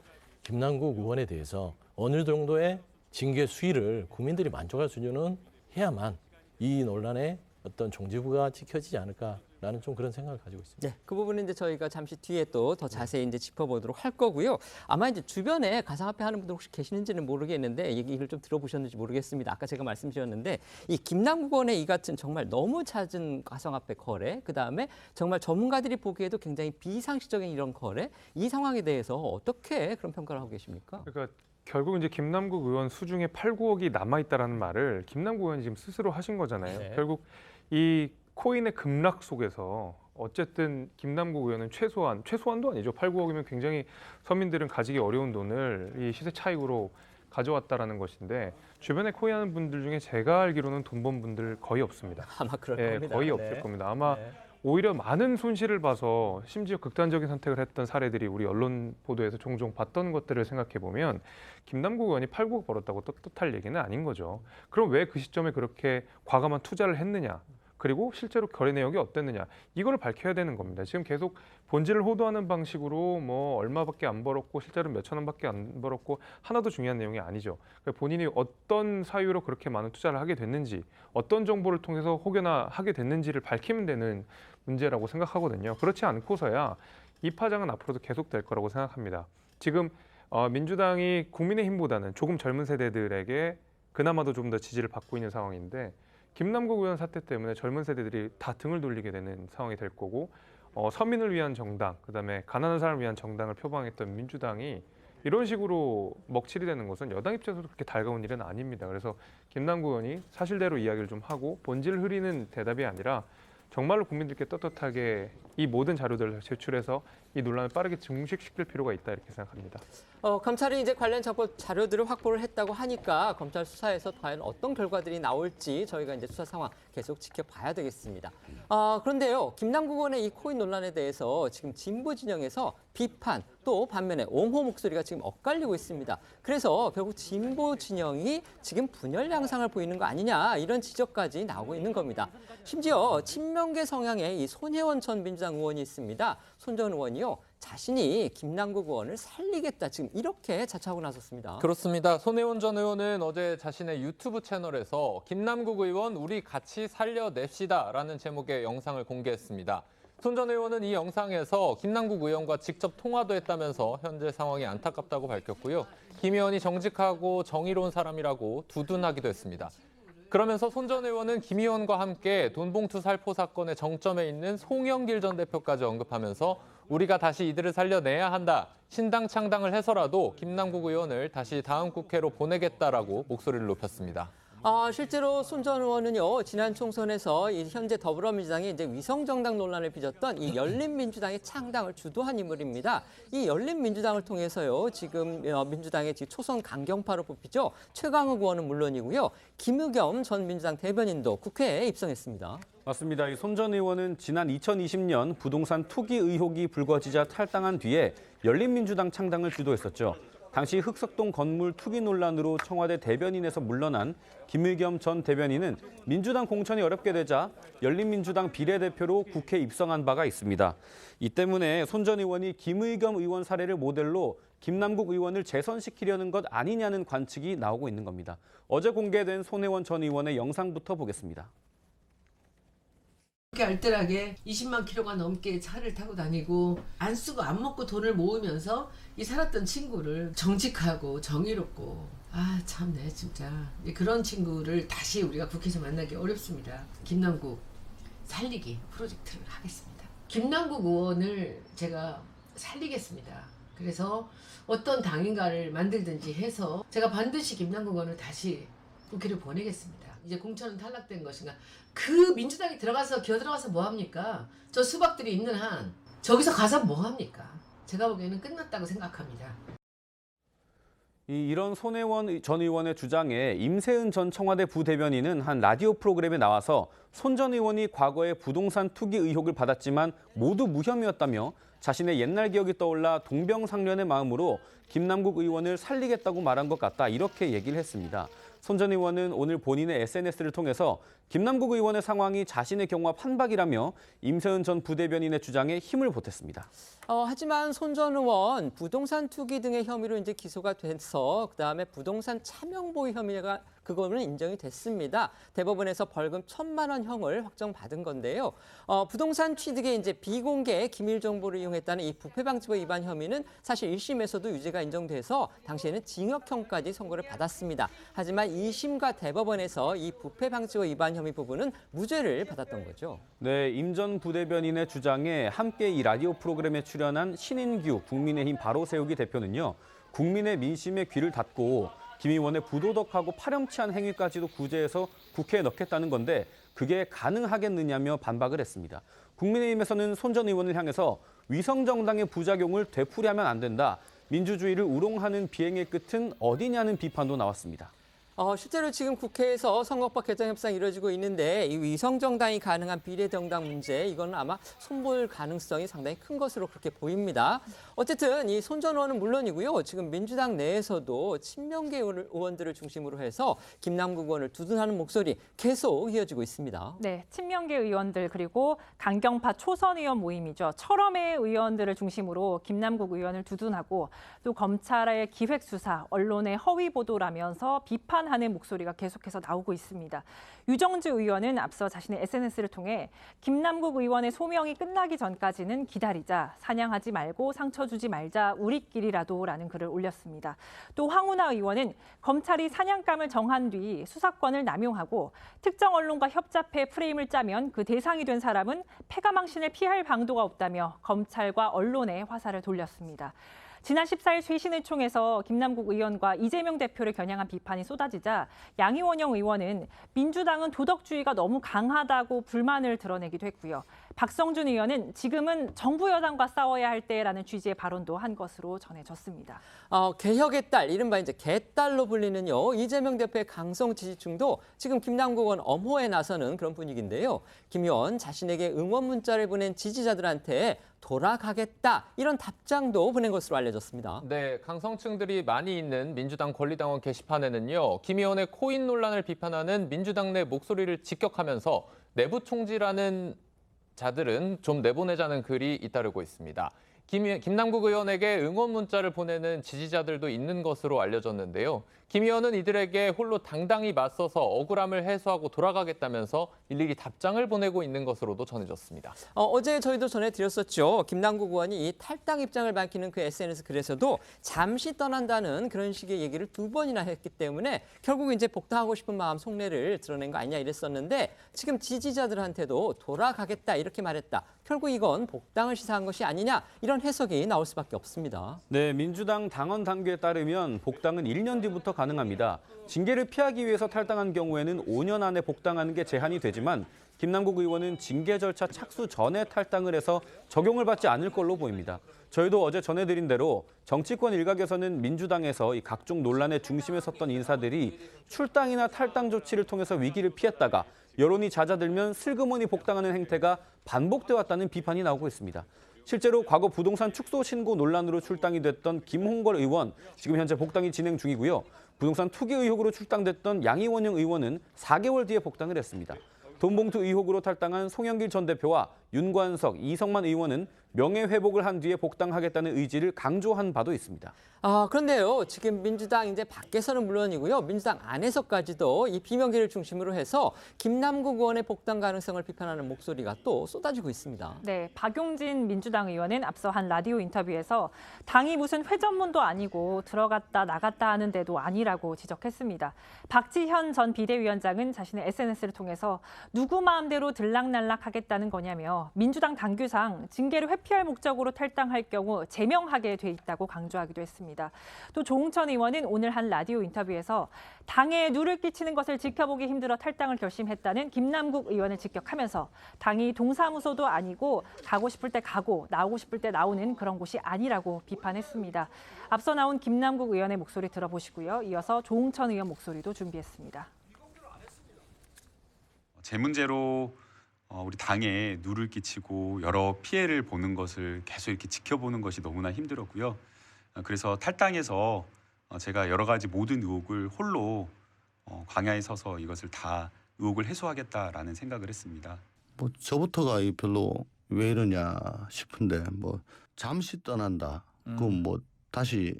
김남국 의원에 대해서 어느 정도의 징계 수위를 국민들이 만족할 수준은 해야만 이 논란의 어떤 종지부가 지켜지지 않을까라는 좀 그런 생각을 가지고 있습니다. 네, 그 부분은 이제 저희가 잠시 뒤에 또 더 자세히 이제 짚어보도록 할 거고요. 아마 이제 주변에 가상화폐 하는 분들 혹시 계시는지는 모르겠는데 얘기를 좀 들어보셨는지 모르겠습니다. 아까 제가 말씀드렸는데 이 김남국 의원의 이 같은 정말 너무 잦은 가상화폐 거래, 그 다음에 정말 전문가들이 보기에도 굉장히 비상식적인 이런 거래, 이 상황에 대해서 어떻게 그런 평가를 하고 계십니까? 그러니까 결국 이제 김남국 의원 수중에 8, 9억이 남아있다라는 말을 김남국 의원이 지금 스스로 하신 거잖아요. 네. 결국 이 코인의 급락 속에서 어쨌든 김남국 의원은 최소한도 아니죠. 8, 9억이면 굉장히 서민들은 가지기 어려운 돈을 이 시세 차익으로 가져왔다라는 것인데 주변에 코인하는 분들 중에 제가 알기로는 돈 번 분들 거의 없습니다. 아마 그럴 겁니다. 거의 네. 없을 겁니다. 아마 네. 오히려 많은 손실을 봐서 심지어 극단적인 선택을 했던 사례들이 우리 언론 보도에서 종종 봤던 것들을 생각해 보면 김남국 의원이 8, 9억 벌었다고 떳떳할 얘기는 아닌 거죠. 그럼 왜 그 시점에 그렇게 과감한 투자를 했느냐? 그리고 실제로 거래 내역이 어땠느냐? 이걸 밝혀야 되는 겁니다. 지금 계속 본질을 호도하는 방식으로 뭐 얼마밖에 안 벌었고 실제로 몇천 원밖에 안 벌었고 하나도 중요한 내용이 아니죠. 그러니까 본인이 어떤 사유로 그렇게 많은 투자를 하게 됐는지, 어떤 정보를 통해서 혹여나 하게 됐는지를 밝히면 되는 문제라고 생각하거든요. 그렇지 않고서야 이 파장은 앞으로도 계속될 거라고 생각합니다. 지금 민주당이 국민의힘보다는 조금 젊은 세대들에게 그나마도 좀 더 지지를 받고 있는 상황인데 김남국 의원 사태 때문에 젊은 세대들이 다 등을 돌리게 되는 상황이 될 거고 서민을 위한 정당, 그다음에 가난한 사람을 위한 정당을 표방했던 민주당이 이런 식으로 먹칠이 되는 것은 여당 입장에서도 그렇게 달가운 일은 아닙니다. 그래서 김남국 의원이 사실대로 이야기를 좀 하고 본질을 흐리는 대답이 아니라 정말로 국민들께 떳떳하게 이 모든 자료들을 제출해서 이 논란을 빠르게 종식시킬 필요가 있다 이렇게 생각합니다. 검찰이 이제 관련 자료들을 확보를 했다고 하니까 검찰 수사에서 과연 어떤 결과들이 나올지 저희가 이제 수사 상황 계속 지켜봐야 되겠습니다. 그런데요, 김남국 의원의 이 코인 논란에 대해서 지금 진보 진영에서 비판 또 반면에 옹호 목소리가 지금 엇갈리고 있습니다. 그래서 결국 진보 진영이 지금 분열 양상을 보이는 거 아니냐 이런 지적까지 나오고 있는 겁니다. 심지어 친명계 성향의 이 손혜원 전 민주당 의원이 있습니다. 손 전 의원이요. 자신이 김남국 의원을 살리겠다 지금 이렇게 자처하고 나섰습니다. 그렇습니다. 손혜원 전 의원은 어제 자신의 유튜브 채널에서 김남국 의원 우리 같이 살려냅시다라는 제목의 영상을 공개했습니다. 손 전 의원은 이 영상에서 김남국 의원과 직접 통화도 했다면서 현재 상황이 안타깝다고 밝혔고요. 김 의원이 정직하고 정의로운 사람이라고 두둔하기도 했습니다. 그러면서 손 전 의원은 김 의원과 함께 돈봉투 살포 사건의 정점에 있는 송영길 전 대표까지 언급하면서 우리가 다시 이들을 살려내야 한다. 신당 창당을 해서라도 김남국 의원을 다시 다음 국회로 보내겠다라고 목소리를 높였습니다. 실제로 손 전 의원은요, 지난 총선에서 이 현재 더불어민주당이 이제 위성정당 논란을 빚었던 이 열린민주당의 창당을 주도한 인물입니다. 이 열린민주당을 통해서요, 지금 민주당의 초선 강경파로 뽑히죠. 최강욱 의원은 물론이고요, 김의겸 전 민주당 대변인도 국회에 입성했습니다. 맞습니다. 이 손 전 의원은 지난 2020년 부동산 투기 의혹이 불거지자 탈당한 뒤에 열린민주당 창당을 주도했었죠. 당시 흑석동 건물 투기 논란으로 청와대 대변인에서 물러난 김의겸 전 대변인은 민주당 공천이 어렵게 되자 열린민주당 비례대표로 국회에 입성한 바가 있습니다. 이 때문에 손 전 의원이 김의겸 의원 사례를 모델로 김남국 의원을 재선시키려는 것 아니냐는 관측이 나오고 있는 겁니다. 어제 공개된 손혜원 전 의원의 영상부터 보겠습니다. 그렇게 알뜰하게 20만 킬로가 넘게 차를 타고 다니고 안 쓰고 안 먹고 돈을 모으면서 이 살았던 친구를 정직하고 정의롭고 참네 진짜 그런 친구를 다시 우리가 국회에서 만나기 어렵습니다. 김남국 살리기 프로젝트를 하겠습니다. 김남국 의원을 제가 살리겠습니다. 그래서 어떤 당인가를 만들든지 해서 제가 반드시 김남국 의원을 다시 국회를 보내겠습니다. 이제 공천은 탈락된 것인가? 그 민주당이 기어들어가서 뭐합니까? 저 수박들이 있는 한 저기서 가서 뭐합니까? 제가 보기에는 끝났다고 생각합니다. 이런 손혜원 전 의원의 주장에 임세은 전 청와대 부대변인은 한 라디오 프로그램에 나와서 손 전 의원이 과거에 부동산 투기 의혹을 받았지만 모두 무혐의였다며 자신의 옛날 기억이 떠올라 동병상련의 마음으로 김남국 의원을 살리겠다고 말한 것 같다 이렇게 얘기를 했습니다. 손 전 의원은 오늘 본인의 SNS를 통해서 김남국 의원의 상황이 자신의 경우와 판박이라며 임세은 전 부대변인의 주장에 힘을 보탰습니다. 하지만 손 전 의원 부동산 투기 등의 혐의로 이제 기소가 돼서 그다음에 부동산 차명보유 혐의가 그거는 인정이 됐습니다. 대법원에서 벌금 1,000만 원 형을 확정받은 건데요. 부동산 취득에 이제 비공개 기밀 정보를 이용했다는 이 부패방지법 위반 혐의는 사실 1심에서도 유죄가 인정돼서 당시에는 징역형까지 선고를 받았습니다. 하지만 2심과 대법원에서 이 부패방지법 위반 혐의 부분은 무죄를 받았던 거죠. 네, 임 전 부대변인의 주장에 함께 이 라디오 프로그램에 출연한 신인규 국민의힘 바로 세우기 대표는요. 국민의 민심에 귀를 닫고 김 의원의 부도덕하고 파렴치한 행위까지도 구제해서 국회에 넣겠다는 건데 그게 가능하겠느냐며 반박을 했습니다. 국민의힘에서는 손 전 의원을 향해서 위성정당의 부작용을 되풀이하면 안 된다. 민주주의를 우롱하는 비행의 끝은 어디냐는 비판도 나왔습니다. 실제로 지금 국회에서 선거법 개정 협상이 이루어지고 있는데 이 위성정당이 가능한 비례정당 문제 이거는 아마 손볼 가능성이 상당히 큰 것으로 그렇게 보입니다. 어쨌든 이 손 전 의원은 물론이고요. 지금 민주당 내에서도 친명계 의원들을 중심으로 해서 김남국 의원을 두둔하는 목소리 계속 이어지고 있습니다. 네, 친명계 의원들 그리고 강경파 초선 의원 모임이죠. 철험의 의원들을 중심으로 김남국 의원을 두둔하고 또 검찰의 기획수사, 언론의 허위 보도라면서 비판하는 목소리가 계속해서 나오고 있습니다. 유정주 의원은 앞서 자신의 SNS를 통해 김남국 의원의 소명이 끝나기 전까지는 기다리자, 사냥하지 말고 상처 주지 말자, 우리끼리라도라는 글을 올렸습니다. 또 황운하 의원은 검찰이 사냥감을 정한 뒤 수사권을 남용하고 특정 언론과 협잡해 프레임을 짜면 그 대상이 된 사람은 패가망신을 피할 방도가 없다며 검찰과 언론에 화살을 돌렸습니다. 지난 14일 쇄신의총에서 김남국 의원과 이재명 대표를 겨냥한 비판이 쏟아지자 양희원영 의원은 민주당은 도덕주의가 너무 강하다고 불만을 드러내기도 했고요. 박성준 의원은 지금은 정부 여당과 싸워야 할 때라는 취지의 발언도 한 것으로 전해졌습니다. 개혁의 딸, 이른바 이제 개딸로 불리는요 이재명 대표의 강성 지지층도 지금 김남국 의원 엄호에 나서는 그런 분위기인데요. 김 의원 자신에게 응원 문자를 보낸 지지자들한테 돌아가겠다 이런 답장도 보낸 것으로 알려졌습니다. 네, 강성층들이 많이 있는 민주당 권리당원 게시판에는요. 김 의원의 코인 논란을 비판하는 민주당 내 목소리를 직격하면서 내부 총질하는 자들은 좀 내보내자는 글이 잇따르고 있습니다. 김남국 의원에게 응원 문자를 보내는 지지자들도 있는 것으로 알려졌는데요. 김 의원은 이들에게 홀로 당당히 맞서서 억울함을 해소하고 돌아가겠다면서 일일이 답장을 보내고 있는 것으로도 전해졌습니다. 어제 저희도 전해드렸었죠. 김남국 의원이 이 탈당 입장을 밝히는 그 SNS 글에서도 잠시 떠난다는 그런 식의 얘기를 2번이나 했기 때문에 결국 이제 복당하고 싶은 마음 속내를 드러낸 거 아니냐 이랬었는데 지금 지지자들한테도 돌아가겠다 이렇게 말했다. 결국 이건 복당을 시사한 것이 아니냐 이런 해석이 나올 수밖에 없습니다. 네, 민주당 당원 당규에 따르면 복당은 1년 뒤부터 가능합니다. 징계를 피하기 위해서 탈당한 경우에는 5년 안에 복당하는 게 제한이 되지만 김남국 의원은 징계 절차 착수 전에 탈당을 해서 적용을 받지 않을 걸로 보입니다. 저희도 어제 전해드린 대로 정치권 일각에서는 민주당에서 이 각종 논란의 중심에 섰던 인사들이 출당이나 탈당 조치를 통해서 위기를 피했다가 여론이 잦아들면 슬그머니 복당하는 행태가 반복돼 왔다는 비판이 나오고 있습니다. 실제로 과거 부동산 축소 신고 논란으로 출당이 됐던 김홍걸 의원, 지금 현재 복당이 진행 중이고요. 부동산 투기 의혹으로 출당됐던 양이원영 의원은 4개월 뒤에 복당을 했습니다. 돈봉투 의혹으로 탈당한 송영길 전 대표와 윤관석, 이성만 의원은 명예회복을 한 뒤에 복당하겠다는 의지를 강조한 바도 있습니다. 그런데요, 지금 민주당 이제 밖에서는 물론이고요, 민주당 안에서까지도 이 비명계를 중심으로 해서 김남국 의원의 복당 가능성을 비판하는 목소리가 또 쏟아지고 있습니다. 네, 박용진 민주당 의원은 앞서 한 라디오 인터뷰에서 당이 무슨 회전문도 아니고 들어갔다 나갔다 하는 데도 아니라고 지적했습니다. 박지현 전 비대위원장은 자신의 SNS를 통해서 누구 마음대로 들락날락하겠다는 거냐며 민주당 당규상 징계를 회피할 목적으로 탈당할 경우 제명하게 돼 있다고 강조하기도 했습니다. 또 조응천 의원은 오늘 한 라디오 인터뷰에서 당에 누를 끼치는 것을 지켜보기 힘들어 탈당을 결심했다는 김남국 의원을 직격하면서 당이 동사무소도 아니고 가고 싶을 때 가고 나오고 싶을 때 나오는 그런 곳이 아니라고 비판했습니다. 앞서 나온 김남국 의원의 목소리 들어보시고요. 이어서 조응천 의원 목소리도 준비했습니다. 제 문제로 우리 당에 누를 끼치고 여러 피해를 보는 것을 계속 이렇게 지켜보는 것이 너무나 힘들었고요. 그래서 탈당해서 제가 여러 가지 모든 의혹을 홀로 광야에 서서 이것을 다 의혹을 해소하겠다라는 생각을 했습니다. 뭐 저부터가 별로 왜 이러냐 싶은데 뭐 잠시 떠난다. 그럼 뭐 다시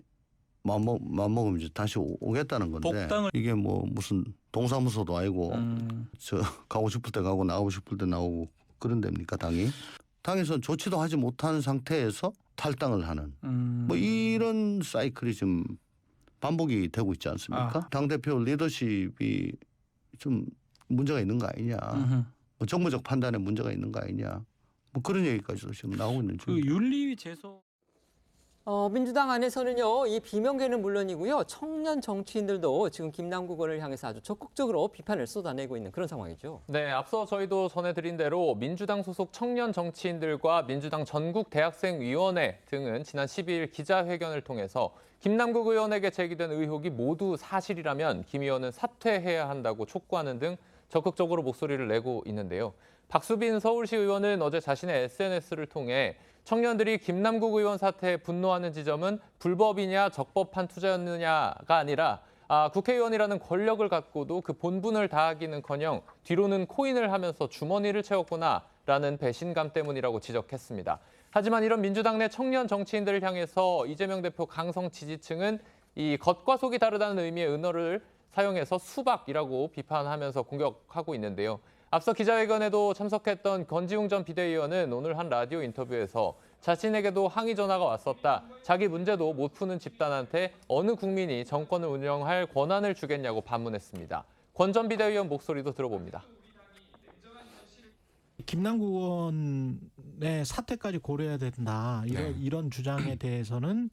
맘먹으면 이제 다시 오겠다는 건데 이게 뭐 무슨 동사무소도 아니고 저 가고 싶을 때 가고 나오고 싶을 때 나오고 그런 데입니까 당이? 당에서는 조치도 하지 못한 상태에서 탈당을 하는 뭐 이런 사이클이 지금 반복이 되고 있지 않습니까? 당대표 리더십이 좀 문제가 있는 거 아니냐. 뭐 정무적 판단에 문제가 있는 거 아니냐. 뭐 그런 얘기까지도 지금 나오고 있는 중. 그 윤리위 제소. 민주당 안에서는요, 이 비명계는 물론이고요, 청년 정치인들도 지금 김남국 의원을 향해서 아주 적극적으로 비판을 쏟아내고 있는 그런 상황이죠. 네, 앞서 저희도 전해드린 대로 민주당 소속 청년 정치인들과 민주당 전국대학생위원회 등은 지난 12일 기자회견을 통해서 김남국 의원에게 제기된 의혹이 모두 사실이라면 김 의원은 사퇴해야 한다고 촉구하는 등 적극적으로 목소리를 내고 있는데요. 박수빈 서울시 의원은 어제 자신의 SNS를 통해 청년들이 김남국 의원 사태에 분노하는 지점은 불법이냐 적법한 투자였느냐가 아니라 국회의원이라는 권력을 갖고도 그 본분을 다하기는커녕 뒤로는 코인을 하면서 주머니를 채웠구나라는 배신감 때문이라고 지적했습니다. 하지만 이런 민주당 내 청년 정치인들을 향해서 이재명 대표 강성 지지층은 이 겉과 속이 다르다는 의미의 은어를 사용해서 수박이라고 비판하면서 공격하고 있는데요. 앞서 기자회견에도 참석했던 권지웅 전 비대위원은 오늘 한 라디오 인터뷰에서 자신에게도 항의 전화가 왔었다. 자기 문제도 못 푸는 집단한테 어느 국민이 정권을 운영할 권한을 주겠냐고 반문했습니다. 권 전 비대위원 목소리도 들어봅니다. 김남국 의원의 사퇴까지 고려해야 된다. 이런 주장에 대해서는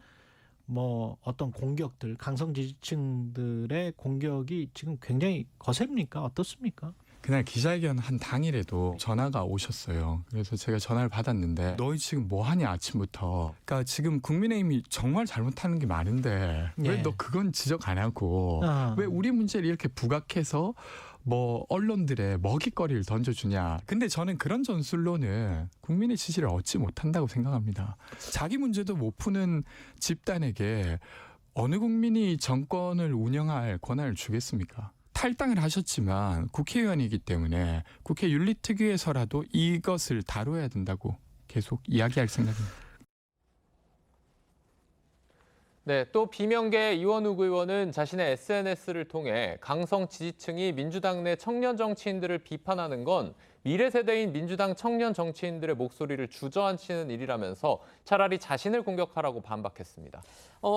뭐 어떤 공격들, 강성 지지층들의 공격이 지금 굉장히 거셉니까? 어떻습니까? 그날 기자회견 한 당일에도 전화가 오셨어요. 그래서 제가 전화를 받았는데 너희 지금 뭐 하냐 아침부터. 그러니까 지금 국민의힘이 정말 잘못하는 게 많은데 왜 너 그건 지적 안 하고 왜 우리 문제를 이렇게 부각해서 뭐 언론들의 먹잇거리를 던져주냐. 근데 저는 그런 전술로는 국민의 지지를 얻지 못한다고 생각합니다. 자기 문제도 못 푸는 집단에게 어느 국민이 정권을 운영할 권한을 주겠습니까? 탈당을 하셨지만 국회의원이기 때문에 국회 윤리특위에서라도 이것을 다뤄야 된다고 계속 이야기할 생각입니다. 네, 또 비명계 이원욱 의원은 자신의 SNS를 통해 강성 지지층이 민주당 내 청년 정치인들을 비판하는 건 미래 세대인 민주당 청년 정치인들의 목소리를 주저앉히는 일이라면서 차라리 자신을 공격하라고 반박했습니다.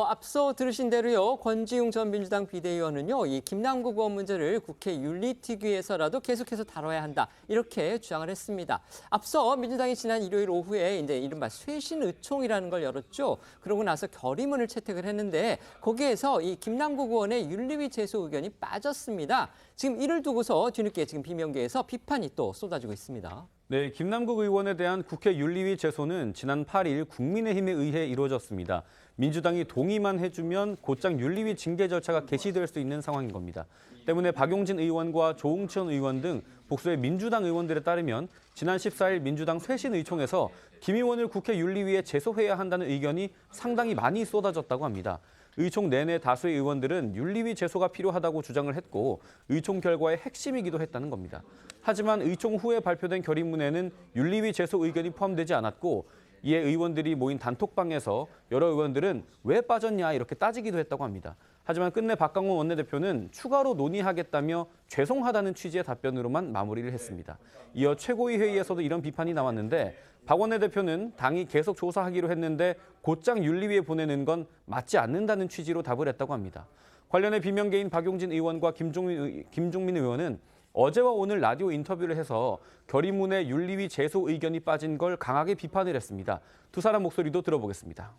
앞서 들으신 대로요. 권지웅 전 민주당 비대위원은요. 이 김남국 의원 문제를 국회 윤리특위에서라도 계속해서 다뤄야 한다. 이렇게 주장을 했습니다. 앞서 민주당이 지난 일요일 오후에 이제 이른바 쇄신의총이라는 걸 열었죠. 그러고 나서 결의문을 채택을 했는데 거기에서 이 김남국 의원의 윤리위 제소 의견이 빠졌습니다. 지금 이를 두고서 뒤늦게 지금 비명계에서 비판이 또 쏟아지고 있습니다. 네, 김남국 의원에 대한 국회 윤리위 제소는 지난 8일 국민의힘에 의해 이루어졌습니다. 민주당이 동의만 해주면 곧장 윤리위 징계 절차가 개시될 수 있는 상황인 겁니다. 때문에 박용진 의원과 조응천 의원 등 복수의 민주당 의원들에 따르면 지난 14일 민주당 쇄신의총에서 김 의원을 국회 윤리위에 제소해야 한다는 의견이 상당히 많이 쏟아졌다고 합니다. 의총 내내 다수의 의원들은 윤리위 제소가 필요하다고 주장을 했고 의총 결과의 핵심이기도 했다는 겁니다. 하지만 의총 후에 발표된 결의문에는 윤리위 제소 의견이 포함되지 않았고 이에 의원들이 모인 단톡방에서 여러 의원들은 왜 빠졌냐 이렇게 따지기도 했다고 합니다. 하지만 끝내 박강원 원내대표는 추가로 논의하겠다며 죄송하다는 취지의 답변으로만 마무리를 했습니다. 이어 최고위 회의에서도 이런 비판이 나왔는데 박 원내대표는 당이 계속 조사하기로 했는데 곧장 윤리위에 보내는 건 맞지 않는다는 취지로 답을 했다고 합니다. 관련해 비명계인 박용진 의원과 김종민 의원은 어제와 오늘 라디오 인터뷰를 해서 결의문에 윤리위 제소 의견이 빠진 걸 강하게 비판을 했습니다. 두 사람 목소리도 들어보겠습니다.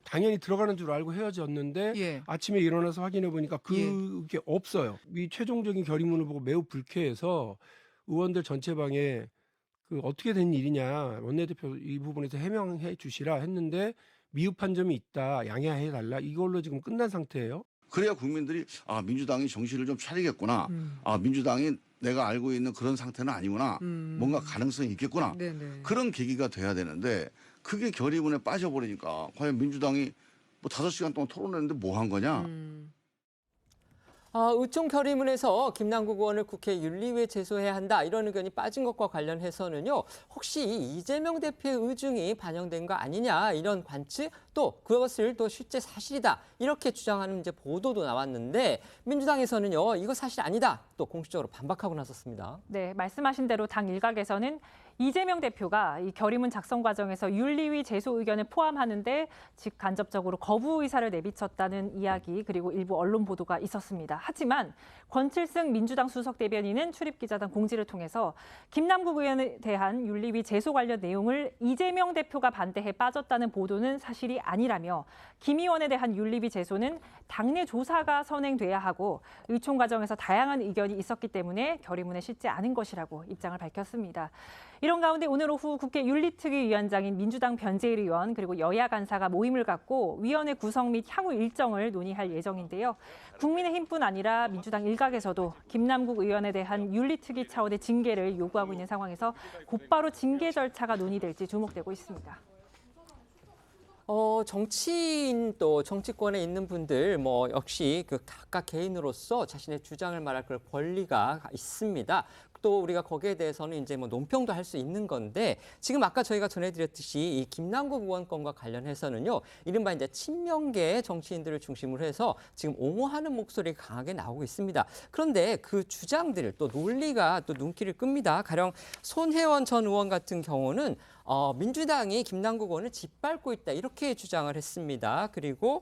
당연히 들어가는 줄 알고 헤어졌는데 아침에 일어나서 확인해 보니까 그게 없어요. 이 최종적인 결의문을 보고 매우 불쾌해서 의원들 전체방에 그 어떻게 된 일이냐 원내대표 이 부분에서 해명해 주시라 했는데 미흡한 점이 있다 양해해 달라 이걸로 지금 끝난 상태예요. 그래야 국민들이 민주당이 정신을 좀 차리겠구나. 민주당이 내가 알고 있는 그런 상태는 아니구나. 뭔가 가능성이 있겠구나. 그런 계기가 돼야 되는데 그게 결의문에 빠져버리니까 과연 민주당이 뭐 5시간 동안 토론했는데 뭐 한 거냐. 의총 결의문에서 김남국 의원을 국회 윤리위에 제소해야 한다 이런 의견이 빠진 것과 관련해서는요. 혹시 이재명 대표의 의중이 반영된 거 아니냐 이런 관측 또 그것을 또 실제 사실이다 이렇게 주장하는 이제 보도도 나왔는데 민주당에서는요. 이거 사실 아니다 또 공식적으로 반박하고 나섰습니다. 네, 말씀하신 대로 당 일각에서는 이재명 대표가 이 결의문 작성 과정에서 윤리위 제소 의견을 포함하는데 직간접적으로 거부 의사를 내비쳤다는 이야기 그리고 일부 언론 보도가 있었습니다. 하지만 권칠승 민주당 수석 대변인은 출입기자단 공지를 통해서 김남국 의원에 대한 윤리위 제소 관련 내용을 이재명 대표가 반대해 빠졌다는 보도는 사실이 아니라며 김 의원에 대한 윤리위 제소는 당내 조사가 선행돼야 하고 의총 과정에서 다양한 의견이 있었기 때문에 결의문에 싣지 않은 것이라고 입장을 밝혔습니다. 이런 가운데 오늘 오후 국회 윤리특위 위원장인 민주당 변재일 의원 그리고 여야 간사가 모임을 갖고 위원회 구성 및 향후 일정을 논의할 예정인데요. 국민의힘뿐 아니라 민주당 일각에서도 김남국 의원에 대한 윤리특위 차원의 징계를 요구하고 있는 상황에서 곧바로 징계 절차가 논의될지 주목되고 있습니다. 정치인 또 정치권에 있는 분들 뭐 역시 그 각각 개인으로서 자신의 주장을 말할 그런 권리가 있습니다. 또 우리가 거기에 대해서는 이제 뭐 논평도 할 수 있는 건데 지금 아까 저희가 전해드렸듯이 이 김남국 의원 건과 관련해서는요. 이른바 이제 친명계 정치인들을 중심으로 해서 지금 옹호하는 목소리가 강하게 나오고 있습니다. 그런데 그 주장들 또 논리가 또 눈길을 끕니다. 가령 손혜원 전 의원 같은 경우는 민주당이 김남국 의원을 짓밟고 있다 이렇게 주장을 했습니다. 그리고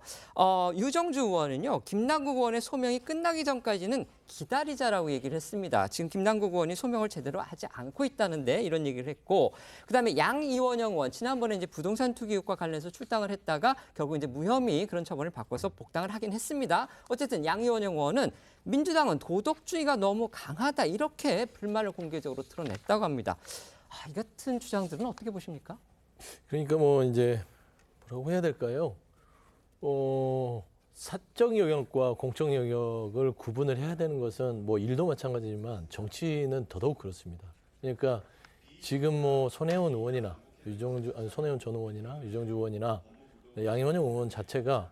유정주 의원은요. 김남국 의원의 소명이 끝나기 전까지는 기다리자라고 얘기를 했습니다. 지금 김남국 의원이 소명을 제대로 하지 않고 있다는데 이런 얘기를 했고, 그다음에 양이원영 의원 지난번에 이제 부동산 투기 의혹과 관련해서 출당을 했다가 결국 이제 무혐의 그런 처분을 받고서 복당을 하긴 했습니다. 어쨌든 양이원영 의원은 민주당은 도덕주의가 너무 강하다 이렇게 불만을 공개적으로 드러냈다고 합니다. 이 같은 주장들은 어떻게 보십니까? 그러니까 뭐 이제 뭐라고 해야 될까요? 사적 영역과 공적 영역을 구분을 해야 되는 것은 뭐 일도 마찬가지지만 정치는 더더욱 그렇습니다. 그러니까 지금 뭐 손혜원 의원이나 손혜원 전 의원이나 유정주 의원이나 양이원영 의원 자체가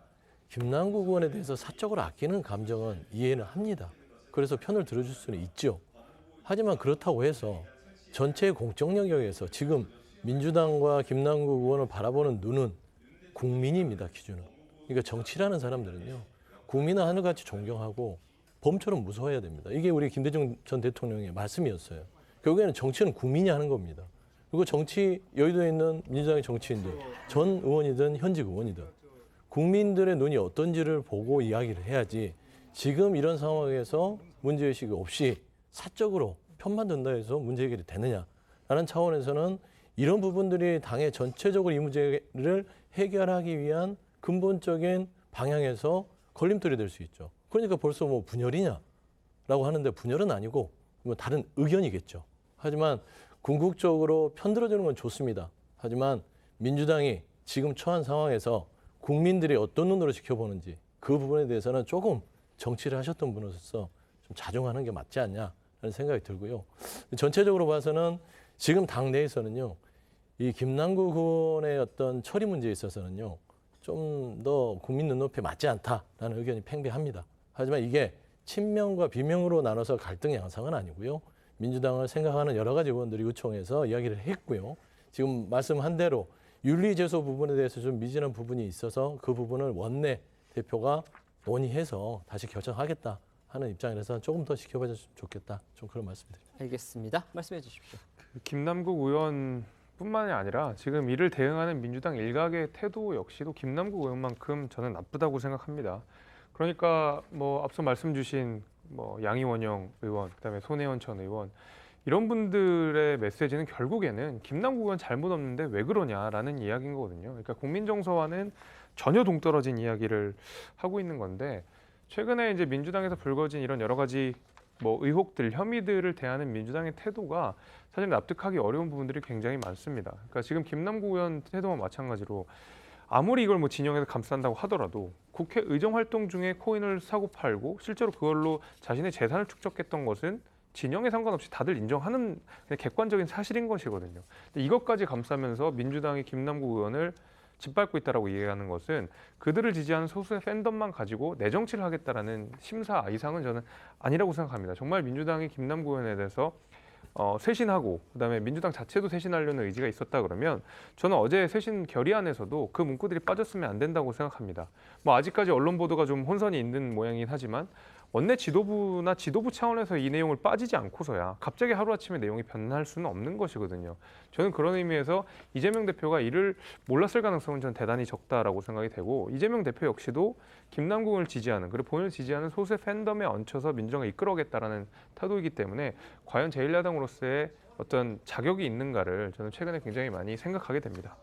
김남국 의원에 대해서 사적으로 아끼는 감정은 이해는 합니다. 그래서 편을 들어줄 수는 있죠. 하지만 그렇다고 해서 전체 공적 영역에서 지금 민주당과 김남국 의원을 바라보는 눈은 국민입니다, 기준은. 그러니까 정치라는 사람들은요, 국민을 하늘같이 존경하고 범처럼 무서워해야 됩니다. 이게 우리 김대중 전 대통령의 말씀이었어요. 결국에는 정치는 국민이 하는 겁니다. 그리고 정치, 여의도에 있는 민주당의 정치인들, 전 의원이든 현직 의원이든 국민들의 눈이 어떤지를 보고 이야기를 해야지 지금 이런 상황에서 문제의식이 없이 사적으로 편만 든다 해서 문제 해결이 되느냐라는 차원에서는 이런 부분들이 당의 전체적으로 이 문제를 해결하기 위한 근본적인 방향에서 걸림돌이 될 수 있죠. 그러니까 벌써 뭐 분열이냐라고 하는데 분열은 아니고 뭐 다른 의견이겠죠. 하지만 궁극적으로 편들어주는 건 좋습니다. 하지만 민주당이 지금 처한 상황에서 국민들이 어떤 눈으로 지켜보는지 그 부분에 대해서는 조금 정치를 하셨던 분으로서 좀 자중하는 게 맞지 않냐라는 생각이 들고요. 전체적으로 봐서는 지금 당내에서는요, 이 김남국 의원의 어떤 처리 문제에 있어서는요, 좀 더 국민 눈높이에 맞지 않다라는 의견이 팽배합니다. 하지만 이게 친명과 비명으로 나눠서 갈등 양상은 아니고요. 민주당을 생각하는 여러 가지 의원들이 요청해서 이야기를 했고요. 지금 말씀한 대로 윤리제소 부분에 대해서 좀 미진한 부분이 있어서 그 부분을 원내 대표가 논의해서 다시 결정하겠다 하는 입장이라서 조금 더 지켜봐줬으면 좋겠다. 좀 그런 말씀드립니다. 알겠습니다. 말씀해 주십시오. 김남국 의원뿐만이 아니라 지금 이를 대응하는 민주당 일각의 태도 역시도 김남국 의원만큼 저는 나쁘다고 생각합니다. 그러니까 뭐 앞서 말씀 주신 뭐 양이원영 의원, 그다음에 손혜원 전 의원 이런 분들의 메시지는 결국에는 김남국 의원 잘못 없는데 왜 그러냐라는 이야기인 거거든요. 그러니까 국민 정서와는 전혀 동떨어진 이야기를 하고 있는 건데 최근에 이제 민주당에서 불거진 이런 여러 가지 뭐 의혹들, 혐의들을 대하는 민주당의 태도가 사실 납득하기 어려운 부분들이 굉장히 많습니다. 그러니까 지금 김남국 의원 태도와 마찬가지로 아무리 이걸 뭐 진영에서 감싼다고 하더라도 국회 의정 활동 중에 코인을 사고 팔고 실제로 그걸로 자신의 재산을 축적했던 것은 진영에 상관없이 다들 인정하는 그냥 객관적인 사실인 것이거든요. 근데 이것까지 감싸면서 민주당이 김남국 의원을 짓밟고 있다라고 이해하는 것은 그들을 지지하는 소수의 팬덤만 가지고 내 정치를 하겠다라는 심사 이상은 저는 아니라고 생각합니다. 정말 민주당이 김남국 의원에 대해서 쇄신하고 그다음에 민주당 자체도 쇄신하려는 의지가 있었다 그러면 저는 어제 쇄신 결의안에서도 그 문구들이 빠졌으면 안 된다고 생각합니다. 뭐 아직까지 언론 보도가 좀 혼선이 있는 모양이긴 하지만 원내 지도부나 지도부 차원에서 이 내용을 빠지지 않고서야 갑자기 하루아침에 내용이 변할 수는 없는 것이거든요. 저는 그런 의미에서 이재명 대표가 이를 몰랐을 가능성은 저는 대단히 적다라고 생각이 되고 이재명 대표 역시도 김남국을 지지하는 그리고 본인을 지지하는 소수의 팬덤에 얹혀서 민주당을 이끌어오겠다라는 태도이기 때문에 과연 제1야당으로서의 어떤 자격이 있는가를 저는 최근에 굉장히 많이 생각하게 됩니다.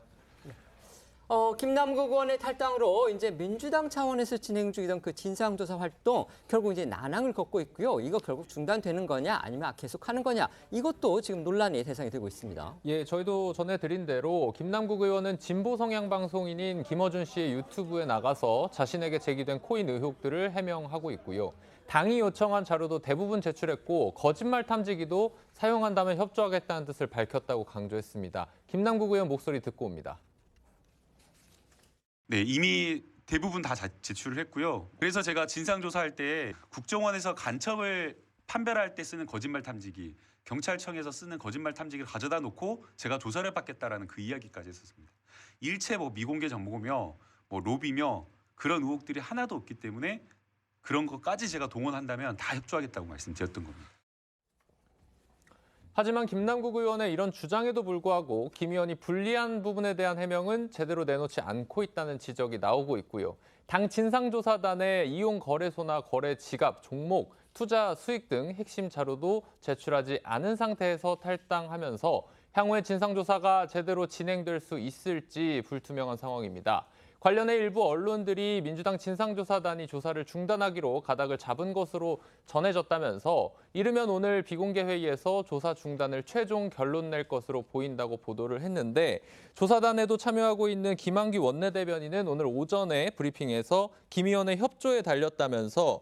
김남국 의원의 탈당으로 이제 민주당 차원에서 진행 중이던 그 진상조사 활동 결국 이제 난항을 걷고 있고요. 이거 결국 중단되는 거냐 아니면 계속하는 거냐 이것도 지금 논란의 대상이 되고 있습니다. 예, 저희도 전해드린 대로 김남국 의원은 진보 성향 방송인인 김어준 씨의 유튜브에 나가서 자신에게 제기된 코인 의혹들을 해명하고 있고요. 당이 요청한 자료도 대부분 제출했고 거짓말 탐지기도 사용한다면 협조하겠다는 뜻을 밝혔다고 강조했습니다. 김남국 의원 목소리 듣고 옵니다. 네, 이미 대부분 다 제출을 했고요. 그래서 제가 진상조사할 때 국정원에서 간첩을 판별할 때 쓰는 거짓말 탐지기, 경찰청에서 쓰는 거짓말 탐지기를 가져다 놓고 제가 조사를 받겠다라는 그 이야기까지 했었습니다. 일체 뭐 미공개 정보며 뭐 로비며 그런 의혹들이 하나도 없기 때문에 그런 것까지 제가 동원한다면 다 협조하겠다고 말씀드렸던 겁니다. 하지만 김남국 의원의 이런 주장에도 불구하고 김 의원이 불리한 부분에 대한 해명은 제대로 내놓지 않고 있다는 지적이 나오고 있고요. 당 진상조사단의 이용 거래소나 거래 지갑, 종목, 투자 수익 등 핵심 자료도 제출하지 않은 상태에서 탈당하면서 향후에 진상조사가 제대로 진행될 수 있을지 불투명한 상황입니다. 관련해 일부 언론들이 민주당 진상조사단이 조사를 중단하기로 가닥을 잡은 것으로 전해졌다면서 이르면 오늘 비공개 회의에서 조사 중단을 최종 결론 낼 것으로 보인다고 보도를 했는데 조사단에도 참여하고 있는 김한규 원내대변인은 오늘 오전에 브리핑에서 김 의원의 협조에 달렸다면서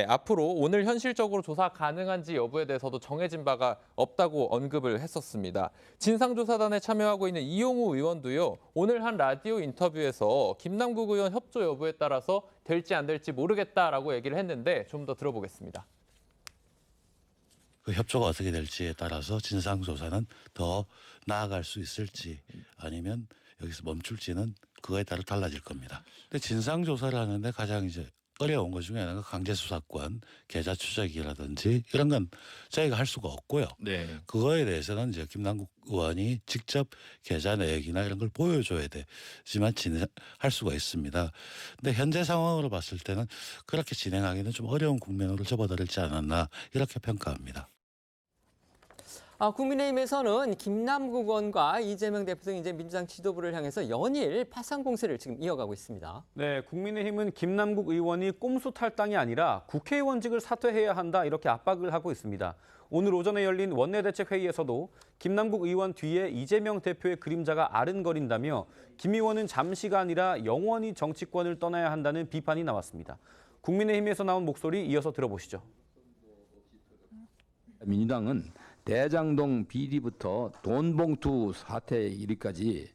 앞으로 오늘 현실적으로 조사 가능한지 여부에 대해서도 정해진 바가 없다고 언급을 했었습니다. 진상조사단에 참여하고 있는 이용우 의원도요. 오늘 한 라디오 인터뷰에서 김남국 의원 협조 여부에 따라서 될지 안 될지 모르겠다라고 얘기를 했는데 좀 더 들어보겠습니다. 그 협조가 어떻게 될지에 따라서 진상조사는 더 나아갈 수 있을지 아니면 여기서 멈출지는 그거에 따라 달라질 겁니다. 근데 진상조사를 하는데 가장 이제 어려운 것 중에 하나가 강제수사권, 계좌 추적이라든지 이런 건 저희가 할 수가 없고요. 네. 그거에 대해서는 이제 김남국 의원이 직접 계좌 내역이나 이런 걸 보여줘야 되지만 진행할 수가 있습니다. 근데 현재 상황으로 봤을 때는 그렇게 진행하기는 좀 어려운 국면으로 접어들지 않았나 이렇게 평가합니다. 국민의힘에서는 김남국 의원과 이재명 대표 등 이제 민주당 지도부를 향해서 연일 파상 공세를 지금 이어가고 있습니다. 네, 국민의힘은 김남국 의원이 꼼수 탈당이 아니라 국회의원직을 사퇴해야 한다 이렇게 압박을 하고 있습니다. 오늘 오전에 열린 원내대책회의에서도 김남국 의원 뒤에 이재명 대표의 그림자가 아른거린다며 김 의원은 잠시가 아니라 영원히 정치권을 떠나야 한다는 비판이 나왔습니다. 국민의힘에서 나온 목소리 이어서 들어보시죠. 민주당은 대장동 비리부터 돈봉투 사태 이르기까지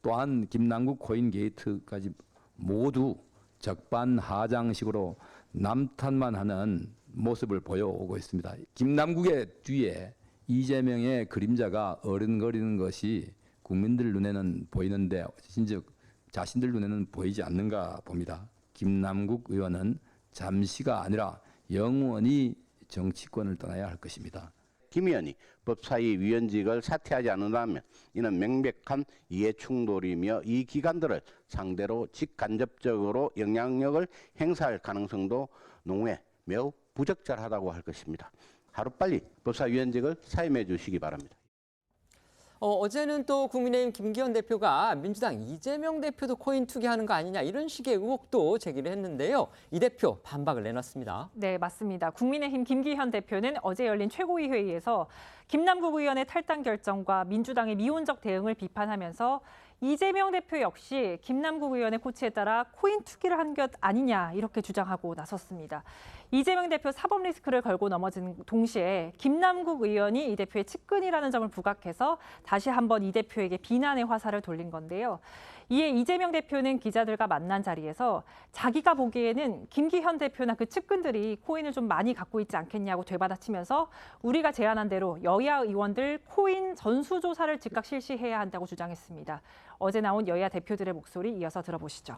또한 김남국 코인 게이트까지 모두 적반하장식으로 남탓만 하는 모습을 보여오고 있습니다. 김남국의 뒤에 이재명의 그림자가 어른거리는 것이 국민들 눈에는 보이는데 진즉 자신들 눈에는 보이지 않는가 봅니다. 김남국 의원은 잠시가 아니라 영원히 정치권을 떠나야 할 것입니다. 김 의원이 법사위 위원직을 사퇴하지 않는다면 이는 명백한 이해충돌이며 이 기관들을 상대로 직간접적으로 영향력을 행사할 가능성도 농후에 매우 부적절하다고 할 것입니다. 하루빨리 법사위원직을 사임해 주시기 바랍니다. 어제는 또 국민의힘 김기현 대표가 민주당 이재명 대표도 코인 투기하는 거 아니냐 이런 식의 의혹도 제기를 했는데요. 이 대표 반박을 내놨습니다. 네, 맞습니다. 국민의힘 김기현 대표는 어제 열린 최고위 회의에서 김남국 의원의 탈당 결정과 민주당의 미온적 대응을 비판하면서 이재명 대표 역시 김남국 의원의 코치에 따라 코인 투기를 한 것 아니냐 이렇게 주장하고 나섰습니다. 이재명 대표 사법 리스크를 걸고 넘어진 동시에 김남국 의원이 이 대표의 측근이라는 점을 부각해서 다시 한번 이 대표에게 비난의 화살을 돌린 건데요. 이에 이재명 대표는 기자들과 만난 자리에서 자기가 보기에는 김기현 대표나 그 측근들이 코인을 좀 많이 갖고 있지 않겠냐고 되받아치면서 우리가 제안한 대로 여야 의원들 코인 전수조사를 즉각 실시해야 한다고 주장했습니다. 어제 나온 여야 대표들의 목소리 이어서 들어보시죠.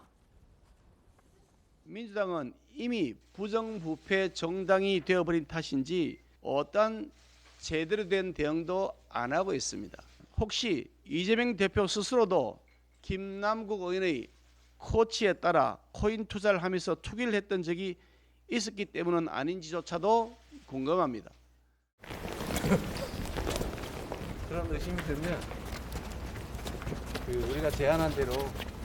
민주당은 이미 부정부패 정당이 되어버린 탓인지 어떤 제대로 된 대응도 안 하고 있습니다. 혹시 이재명 대표 스스로도 김남국 의원의 코치에 따라 코인 투자를 하면서 투기를 했던 적이 있었기 때문은 아닌지조차도 궁금합니다. 그런 의심이 들면 우리가 제안한 대로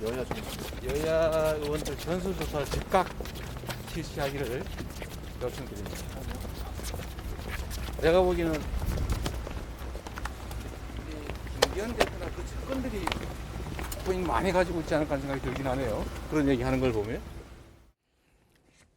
여야 의원들 전수조사를 즉각 실시하기를 요청드립니다. 내가 보기에는 김기현 대표나 그 측근들이 코인 많이 가지고 있지 않을까 생각이 들긴 하네요. 그런 얘기하는 걸 보면.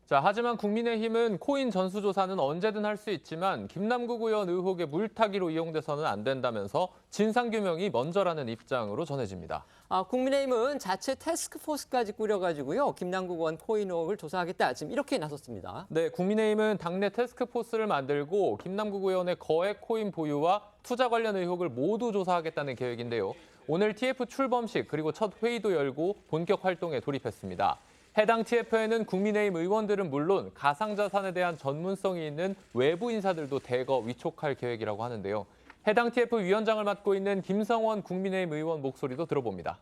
자, 하지만 국민의힘은 코인 전수조사는 언제든 할 수 있지만 김남국 의원 의혹의 물타기로 이용돼서는 안 된다면서 진상규명이 먼저라는 입장으로 전해집니다. 국민의힘은 자체 태스크포스까지 꾸려가지고요. 김남국 의원 코인 의혹을 조사하겠다. 지금 이렇게 나섰습니다. 네, 국민의힘은 당내 태스크포스를 만들고 김남국 의원의 거액 코인 보유와 투자 관련 의혹을 모두 조사하겠다는 계획인데요. 오늘 TF 출범식 그리고 첫 회의도 열고 본격 활동에 돌입했습니다. 해당 TF에는 국민의힘 의원들은 물론 가상자산에 대한 전문성이 있는 외부 인사들도 대거 위촉할 계획이라고 하는데요. 해당 TF 위원장을 맡고 있는 김성원 국민의힘 의원 목소리도 들어봅니다.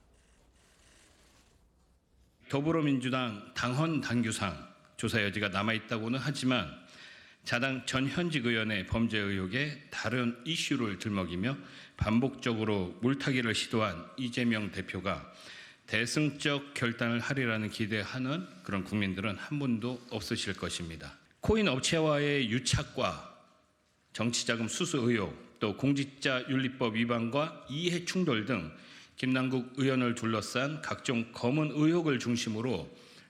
더불어민주당 당헌 당규상 조사 여지가 남아있다고는 하지만 자당 전 현직 의원의 범죄 의혹에 다른 이슈를 들먹이며 반복적으로 물타기를 시도한 이재명 대표가 대승적 결단을 하리라는 기대하는 그런 국민들은 한 분도 없으실 것입니다. 코인 업체와의 유착과 정치자금 수수 의혹, 또 공직자윤리법 위반과 이해 충돌 등 김남국 의원을 둘러싼 각종 검은 의혹을 중심으로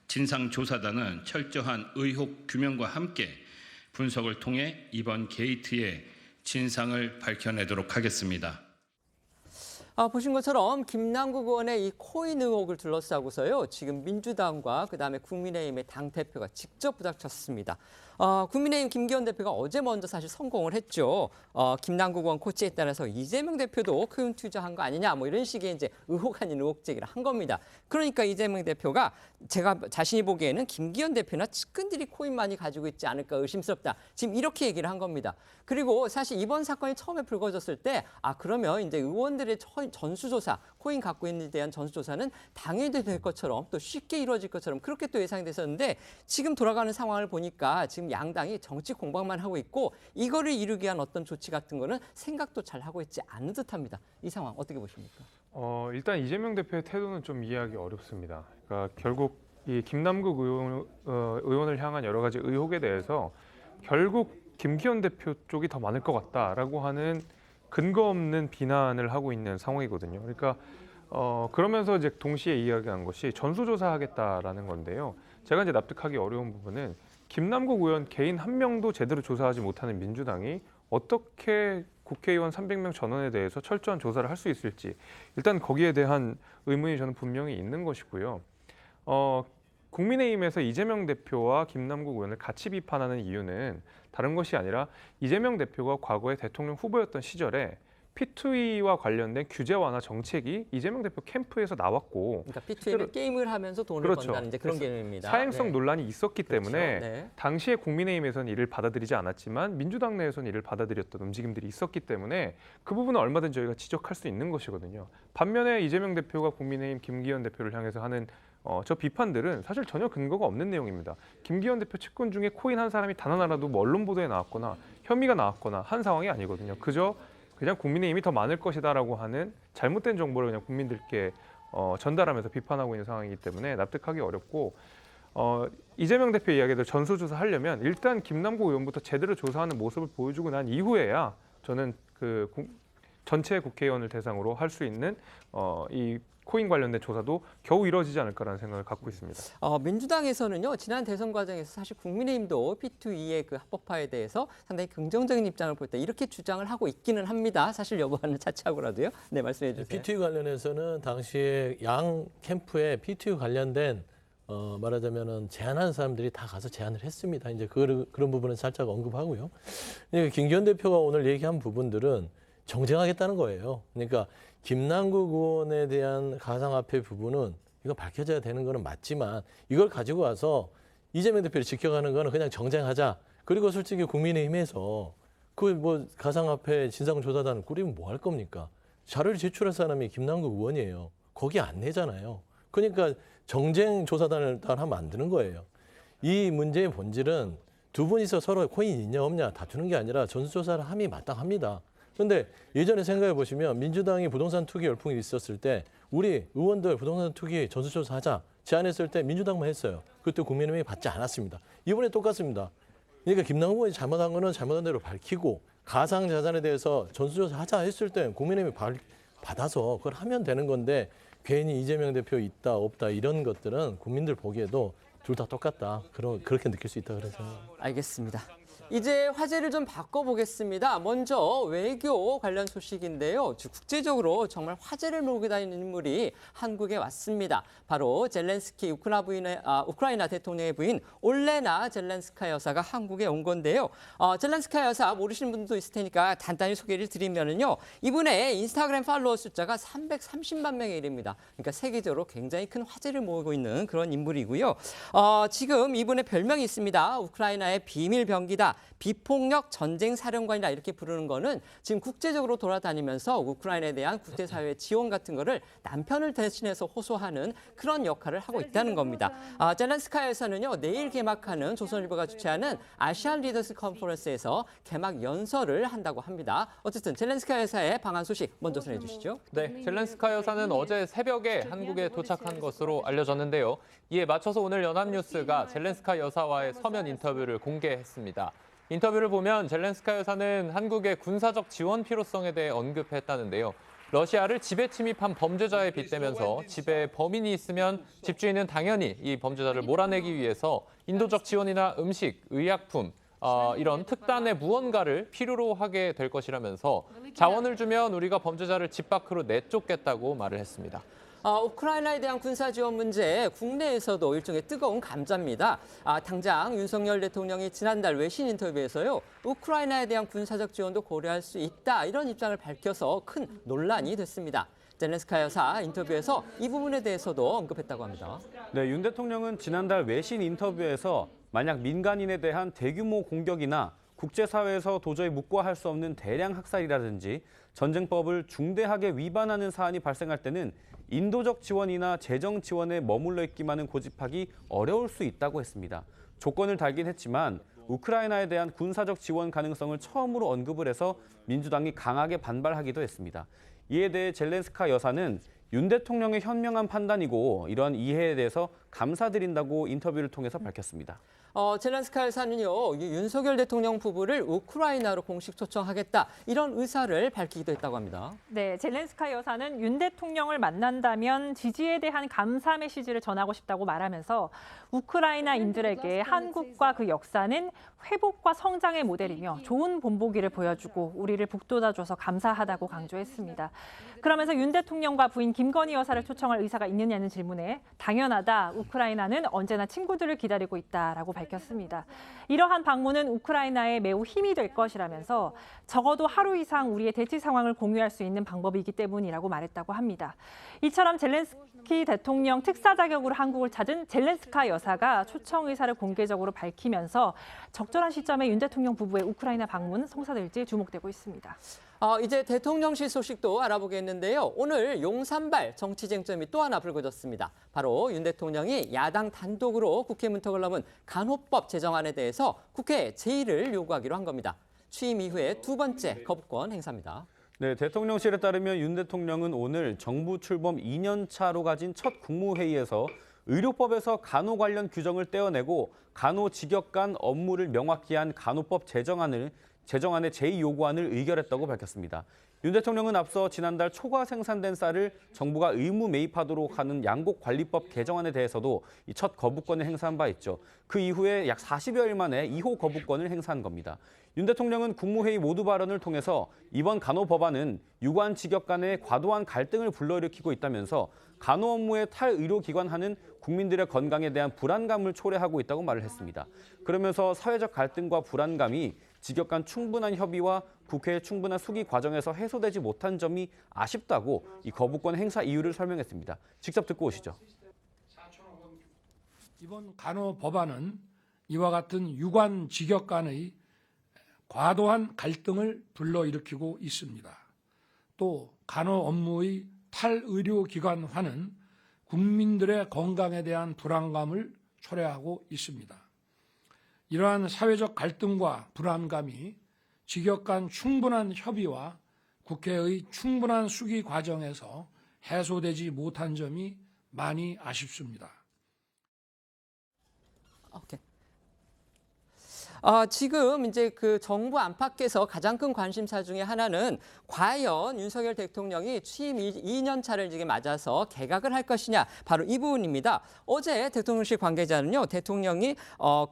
진상조사단은 철저한 의혹 규명과 함께 분석을 통해 이번 게이트의 진상을 밝혀내도록 하겠습니다. 보신 것처럼 김남국 의원의 이 코인 의혹을 둘러싸고서요. 지금 민주당과 그다음에 국민의힘의 당대표가 직접 부닥쳤습니다. 국민의힘 김기현 대표가 어제 먼저 사실 성공을 했죠. 김남국 의원 코치에 따라서 이재명 대표도 코인 투자한 거 아니냐 뭐 이런 식의 이제 의혹 아닌 의혹 제기를 한 겁니다. 그러니까 이재명 대표가 제가 자신이 보기에는 김기현 대표나 측근들이 코인 많이 가지고 있지 않을까 의심스럽다. 지금 이렇게 얘기를 한 겁니다. 그리고 사실 이번 사건이 처음에 불거졌을 때 그러면 이제 의원들의 전수조사, 코인 갖고 있는 데 대한 전수조사는 당연히 될 것처럼 또 쉽게 이루어질 것처럼 그렇게 또 예상이 됐었는데 지금 돌아가는 상황을 보니까 지금 양당이 정치 공방만 하고 있고 이거를 이루기 위한 어떤 조치 같은 거는 생각도 잘 하고 있지 않은 듯합니다. 이 상황 어떻게 보십니까? 일단 이재명 대표의 태도는 좀 이해하기 어렵습니다. 그러니까 결국 이 김남국 의원을 향한 여러 가지 의혹에 대해서 결국 김기현 대표 쪽이 더 많을 것 같다라고 하는 근거 없는 비난을 하고 있는 상황이거든요. 그러니까 그러면서 이제 동시에 이야기한 것이 전수조사하겠다라는 건데요. 제가 이제 납득하기 어려운 부분은 김남국 의원 개인 한 명도 제대로 조사하지 못하는 민주당이 어떻게 국회의원 300명 전원에 대해서 철저한 조사를 할 수 있을지 일단 거기에 대한 의문이 저는 분명히 있는 것이고요. 국민의힘에서 이재명 대표와 김남국 의원을 같이 비판하는 이유는 다른 것이 아니라 이재명 대표가 과거에 대통령 후보였던 시절에 P2E와 관련된 규제 완화 정책이 이재명 대표 캠프에서 나왔고, 그러니까 P2E는 게임을 하면서 돈을 그렇죠. 번다는 이제 그런 개념입니다. 사행성 네. 논란이 있었기 그렇죠. 때문에 네. 당시에 국민의힘에서는 이를 받아들이지 않았지만 민주당 내에서는 이를 받아들였던 움직임들이 있었기 때문에 그 부분은 얼마든지 저희가 지적할 수 있는 것이거든요. 반면에 이재명 대표가 국민의힘 김기현 대표를 향해서 하는 저 비판들은 사실 전혀 근거가 없는 내용입니다. 김기현 대표 측근 중에 코인 한 사람이 단 하나라도 뭐 언론 보도에 나왔거나 혐의가 나왔거나 한 상황이 아니거든요. 그냥 국민의힘이 더 많을 것이다라고 하는 잘못된 정보를 그냥 국민들께 전달하면서 비판하고 있는 상황이기 때문에 납득하기 어렵고, 이재명 대표 이야기도 전수조사하려면 일단 김남국 의원부터 제대로 조사하는 모습을 보여주고 난 이후에야 저는 전체 국회의원을 대상으로 할 수 있는 이 코인 관련된 조사도 겨우 이루어지지 않을까라는 생각을 갖고 있습니다. 민주당에서는요, 지난 대선 과정에서 사실 국민의힘도 P2E의 그 합법화에 대해서 상당히 긍정적인 입장을 보였다 이렇게 주장을 하고 있기는 합니다. 사실 여부와는 차치하고라도요. 네, 말씀해 주세요. P2E 관련해서는 당시에 양 캠프에 P2E 관련된 말하자면은 제안하는 사람들이 다 가서 제안을 했습니다. 이제 그런 부분은 살짝 언급하고요. 그러니까 김기현 대표가 오늘 얘기한 부분들은 정쟁하겠다는 거예요. 그러니까 김남국 의원에 대한 가상화폐 부분은 이거 밝혀져야 되는 거는 맞지만 이걸 가지고 와서 이재명 대표를 지켜가는 거는 그냥 정쟁하자. 그리고 솔직히 국민의힘에서 가상화폐 진상조사단을 꾸리면 뭐 할 겁니까? 자료를 제출할 사람이 김남국 의원이에요. 거기 안 내잖아요. 그러니까 정쟁 조사단을 하면 안 되는 거예요. 이 문제의 본질은 두 분이서 서로 코인 있냐 없냐 다투는 게 아니라 전수조사를 함이 마땅합니다. 그런데 예전에 생각해 보시면 민주당이 부동산 투기 열풍이 있었을 때 우리 의원들 부동산 투기 전수조사 하자 제안했을 때 민주당만 했어요. 그때 국민의힘이 받지 않았습니다. 이번에 똑같습니다. 그러니까 김남국 의원이 잘못한 거는 잘못한 대로 밝히고 가상자산에 대해서 전수조사 하자 했을 때 국민의힘이 받아서 그걸 하면 되는 건데 괜히 이재명 대표 있다 없다 이런 것들은 국민들 보기에도 둘 다 똑같다. 그렇게 느낄 수 있다 그래서. 알겠습니다. 이제 화제를 좀 바꿔보겠습니다. 먼저 외교 관련 소식인데요. 국제적으로 정말 화제를 몰고 다니는 인물이 한국에 왔습니다. 바로 젤렌스키 우크라이나 대통령의 부인 올레나 젤렌스카 여사가 한국에 온 건데요. 젤렌스카 여사 모르시는 분도 있을 테니까 간단히 소개를 드리면요. 이분의 인스타그램 팔로워 숫자가 330만 명에 이릅니다. 그러니까 세계적으로 굉장히 큰 화제를 모으고 있는 그런 인물이고요. 지금 이분의 별명이 있습니다. 우크라이나의 비밀 병기다. 비폭력 전쟁 사령관이라 이렇게 부르는 거는 지금 국제적으로 돌아다니면서 우크라이나에 대한 국제사회의 지원 같은 거를 남편을 대신해서 호소하는 그런 역할을 하고 있다는 겁니다. 젤렌스카 여사는요, 내일 개막하는 조선일보가 주최하는 아시안 리더스 컨퍼런스에서 개막 연설을 한다고 합니다. 어쨌든 젤렌스카 여사의 방한 소식 먼저 전해 주시죠. 네, 젤렌스카 여사는 어제 새벽에 한국에 도착한 것으로 알려졌는데요. 이에 맞춰서 오늘 연합뉴스가 젤렌스카 여사와의 서면 인터뷰를 공개했습니다. 인터뷰를 보면 젤렌스카 여사는 한국의 군사적 지원 필요성에 대해 언급했다는데요. 러시아를 지배 침입한 범죄자에 빗대면서 집에 범인이 있으면 집주인은 당연히 이 범죄자를 몰아내기 위해서 인도적 지원이나 음식, 의약품, 이런 특단의 무언가를 필요로 하게 될 것이라면서 자원을 주면 우리가 범죄자를 집 밖으로 내쫓겠다고 말을 했습니다. 우크라이나에 대한 군사 지원 문제 국내에서도 일종의 뜨거운 감자입니다. 당장 윤석열 대통령이 지난달 외신 인터뷰에서요. 우크라이나에 대한 군사적 지원도 고려할 수 있다. 이런 입장을 밝혀서 큰 논란이 됐습니다. 젤렌스카 여사 인터뷰에서 이 부분에 대해서도 언급했다고 합니다. 네, 윤 대통령은 지난달 외신 인터뷰에서 만약 민간인에 대한 대규모 공격이나 국제사회에서 도저히 묵과할 수 없는 대량 학살이라든지 전쟁법을 중대하게 위반하는 사안이 발생할 때는 인도적 지원이나 재정 지원에 머물러 있기만은 고집하기 어려울 수 있다고 했습니다. 조건을 달긴 했지만 우크라이나에 대한 군사적 지원 가능성을 처음으로 언급을 해서 민주당이 강하게 반발하기도 했습니다. 이에 대해 젤렌스카 여사는 윤 대통령의 현명한 판단이고 이러한 이해에 대해서 감사드린다고 인터뷰를 통해서 밝혔습니다. 젤렌스카 여사는요, 윤석열 대통령 부부를 우크라이나로 공식 초청하겠다 이런 의사를 밝히기도 했다고 합니다. 네, 젤렌스카 여사는 윤 대통령을 만난다면 지지에 대한 감사 메시지를 전하고 싶다고 말하면서 우크라이나인들에게 한국과 그 역사는 회복과 성장의 모델이며 좋은 본보기를 보여주고 우리를 북돋아줘서 감사하다고 강조했습니다. 그러면서 윤 대통령과 부인 김건희 여사를 초청할 의사가 있느냐는 질문에 당연하다, 우크라이나는 언제나 친구들을 기다리고 있다라고 밝혔습니다. 이러한 방문은 우크라이나에 매우 힘이 될 것이라면서 적어도 하루 이상 우리의 대치 상황을 공유할 수 있는 방법이기 때문이라고 말했다고 합니다. 이처럼 젤렌스키 대통령 특사 자격으로 한국을 찾은 젤렌스카 여사가 초청 의사를 공개적으로 밝히면서 적절한 시점에 윤 대통령 부부의 우크라이나 방문 성사될지 주목되고 있습니다. 이제 대통령실 소식도 알아보겠는데요. 오늘 용산발 정치 쟁점이 또 하나 불거졌습니다. 바로 윤 대통령이 야당 단독으로 국회 문턱을 넘은 간호법 제정안에 대해서 국회에 제의를 요구하기로 한 겁니다. 취임 이후에 두 번째 거부권 행사입니다. 네, 대통령실에 따르면 윤 대통령은 오늘 정부 출범 2년 차로 가진 첫 국무회의에서 의료법에서 간호 관련 규정을 떼어내고 간호 직역 간 업무를 명확히 한 간호법 제정안의 제의 요구안을 의결했다고 밝혔습니다. 윤 대통령은 앞서 지난달 초과 생산된 쌀을 정부가 의무 매입하도록 하는 양곡관리법 개정안에 대해서도 첫 거부권을 행사한 바 있죠. 그 이후에 약 40여일 만에 2호 거부권을 행사한 겁니다. 윤 대통령은 국무회의 모두 발언을 통해서 이번 간호법안은 유관 직역 간의 과도한 갈등을 불러일으키고 있다면서 간호 업무에 탈의료기관하는 국민들의 건강에 대한 불안감을 초래하고 있다고 말을 했습니다. 그러면서 사회적 갈등과 불안감이 직역 간 충분한 협의와 국회의 충분한 수기 과정에서 해소되지 못한 점이 아쉽다고 이 거부권 행사 이유를 설명했습니다. 직접 듣고 오시죠. 이번 간호 법안은 이와 같은 유관 직역 간의 과도한 갈등을 불러일으키고 있습니다. 또 간호 업무의 탈의료기관화는 국민들의 건강에 대한 불안감을 초래하고 있습니다. 이러한 사회적 갈등과 불안감이 직역 간 충분한 협의와 국회의 충분한 수기 과정에서 해소되지 못한 점이 많이 아쉽습니다. 지금 이제 그 정부 안팎에서 가장 큰 관심사 중에 하나는 과연 윤석열 대통령이 취임 2년 차를 지금 맞아서 개각을 할 것이냐, 바로 이 부분입니다. 어제 대통령실 관계자는요, 대통령이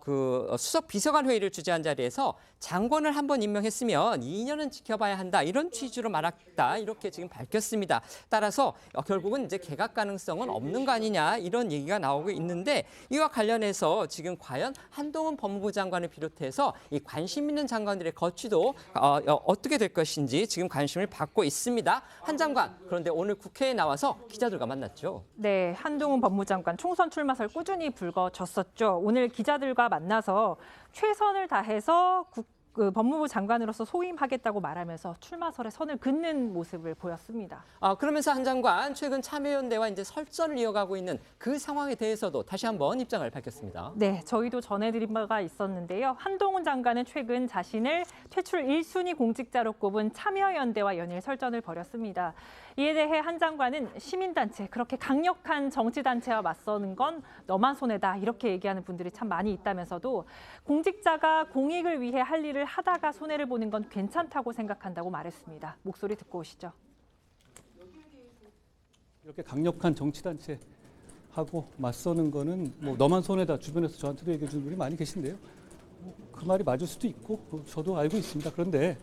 그 수석 비서관 회의를 주재한 자리에서 장관을 한번 임명했으면 2년은 지켜봐야 한다, 이런 취지로 말했다, 이렇게 지금 밝혔습니다. 따라서 결국은 이제 개각 가능성은 없는 거 아니냐, 이런 얘기가 나오고 있는데, 이와 관련해서 지금 과연 한동훈 법무부 장관을 비롯해서 이 관심 있는 장관들의 거취도 어떻게 될 것인지 지금 관심을 받고 있습니다. 한 장관, 그런데 오늘 국회에 나와서 기자들과 만났죠. 네, 한동훈 법무장관 총선 출마설 꾸준히 불거졌었죠. 오늘 기자들과 만나서 최선을 다해서 법무부 장관으로서 소임하겠다고 말하면서 출마설에 선을 긋는 모습을 보였습니다. 그러면서 한 장관, 최근 참여연대와 이제 설전을 이어가고 있는 그 상황에 대해서도 다시 한번 입장을 밝혔습니다. 네, 저희도 전해드린 바가 있었는데요. 한동훈 장관은 최근 자신을 퇴출 1순위 공직자로 꼽은 참여연대와 연일 설전을 벌였습니다. 이에 대해 한 장관은 시민단체, 그렇게 강력한 정치단체와 맞서는 건 너만 손해다, 이렇게 얘기하는 분들이 참 많이 있다면서도 공직자가 공익을 위해 할 일을 하다가 손해를 보는 건 괜찮다고 생각한다고 말했습니다. 목소리 듣고 오시죠. 이렇게 강력한 정치단체하고 맞서는 거는 뭐 너만 손해다, 주변에서 저한테도 얘기해 주는 분이 많이 계신데요. 그 말이 맞을 수도 있고 저도 알고 있습니다. 그런데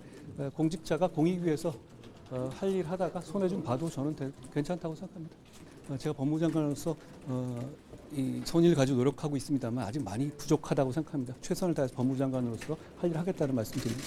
공직자가 공익 위해서 할 일 하다가 손해 좀 봐도 저는 괜찮다고 생각합니다. 제가 법무장관으로서 이 선의를 가지고 노력하고 있습니다만 아직 많이 부족하다고 생각합니다. 최선을 다해서 법무장관으로서 할 일을 하겠다는 말씀드립니다.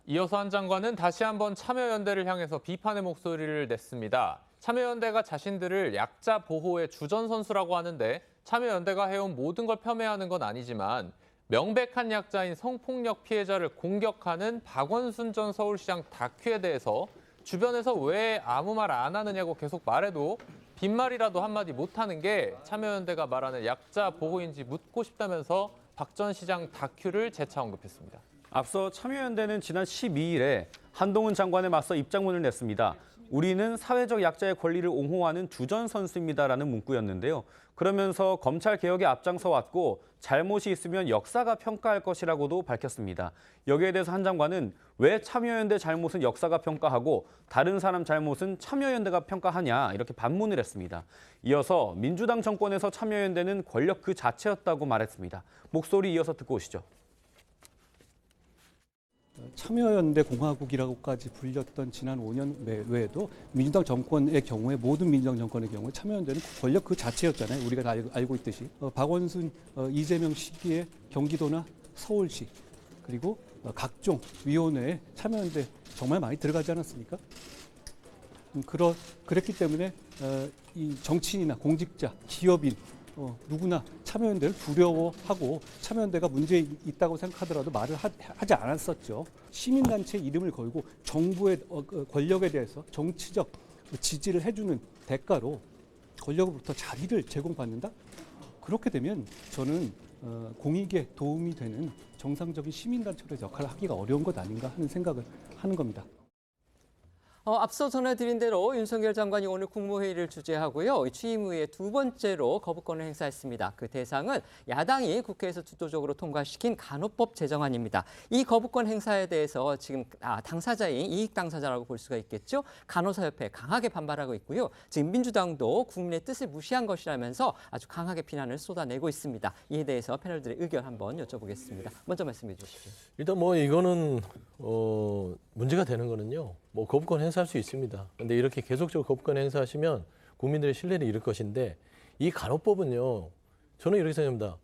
이어서 한 장관은 다시 한번 참여연대를 향해서 비판의 목소리를 냈습니다. 참여연대가 자신들을 약자 보호의 주전선수라고 하는데 참여연대가 해온 모든 걸 폄훼하는 건 아니지만 명백한 약자인 성폭력 피해자를 공격하는 박원순 전 서울시장 다큐에 대해서 주변에서 왜 아무 말 안 하느냐고 계속 말해도 빈말이라도 한마디 못하는 게 참여연대가 말하는 약자 보호인지 묻고 싶다면서 박 전 시장 다큐를 재차 언급했습니다. 앞서 참여연대는 지난 12일에 한동훈 장관에 맞서 입장문을 냈습니다. 우리는 사회적 약자의 권리를 옹호하는 주전선수입니다라는 문구였는데요. 그러면서 검찰 개혁에 앞장서 왔고 잘못이 있으면 역사가 평가할 것이라고도 밝혔습니다. 여기에 대해서 한 장관은 왜 참여연대 잘못은 역사가 평가하고 다른 사람 잘못은 참여연대가 평가하냐, 이렇게 반문을 했습니다. 이어서 민주당 정권에서 참여연대는 권력 그 자체였다고 말했습니다. 목소리 이어서 듣고 오시죠. 참여연대 공화국이라고까지 불렸던 지난 5년 외에도 민주당 정권의 경우에, 모든 민주당 정권의 경우에 참여연대는 권력 그 자체였잖아요. 우리가 다 알고 있듯이. 박원순, 이재명 시기에 경기도나 서울시, 그리고 각종 위원회에 참여연대 정말 많이 들어가지 않았습니까? 그랬기 때문에 이 정치인이나 공직자, 기업인, 누구나 참여연대를 두려워하고 참여연대가 문제 있다고 생각하더라도 말을 하지 않았었죠. 시민단체 이름을 걸고 정부의 권력에 대해서 정치적 지지를 해주는 대가로 권력으로부터 자리를 제공받는다? 그렇게 되면 저는 공익에 도움이 되는 정상적인 시민단체로의 역할을 하기가 어려운 것 아닌가 하는 생각을 하는 겁니다. 앞서 전해드린 대로 윤석열 장관이 오늘 국무회의를 주재하고요. 취임 후에 두 번째로 거부권을 행사했습니다. 그 대상은 야당이 국회에서 주도적으로 통과시킨 간호법 제정안입니다. 이 거부권 행사에 대해서 지금 당사자인 이익 당사자라고 볼 수가 있겠죠. 간호사협회 강하게 반발하고 있고요. 지금 민주당도 국민의 뜻을 무시한 것이라면서 아주 강하게 비난을 쏟아내고 있습니다. 이에 대해서 패널들의 의견 한번 여쭤보겠습니다. 먼저 말씀해 주십시오. 일단 뭐 이거는 문제가 되는 거는요. 뭐 거부권 행사할 수 있습니다. 근데 이렇게 계속적으로 거부권 행사하시면 국민들의 신뢰를 잃을 것인데, 이 간호법은요, 저는 이렇게 생각합니다.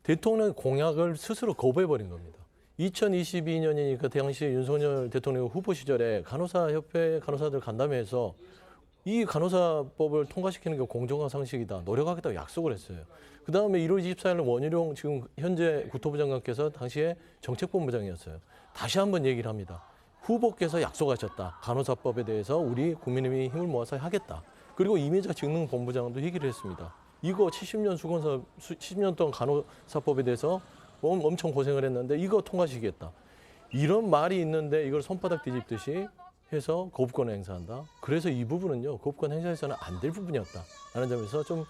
대통령 공약을 스스로 거부해버린 겁니다. 2022년이니까 당시 윤석열 대통령 후보 시절에 간호사협회 간호사들 간담회에서 이 간호사법을 통과시키는 게 공정한 상식이다, 노력하겠다고 약속을 했어요. 그 다음에 1월 24일 원희룡 지금 현재 국토부 장관께서 당시에 정책본부장이었어요. 다시 한번 얘기를 합니다. 후보께서 약속하셨다. 간호사법에 대해서 우리 국민의힘이 힘을 모아서 하겠다. 그리고 이미자 직능본부장도 얘기를 했습니다. 이거 70년 동안 간호사법에 대해서 엄청 고생을 했는데 이거 통과시키겠다. 이런 말이 있는데 이걸 손바닥 뒤집듯이 해서 거부권을 행사한다. 그래서 이 부분은요, 거부권 행사에서는 안 될 부분이었다라는 점에서 좀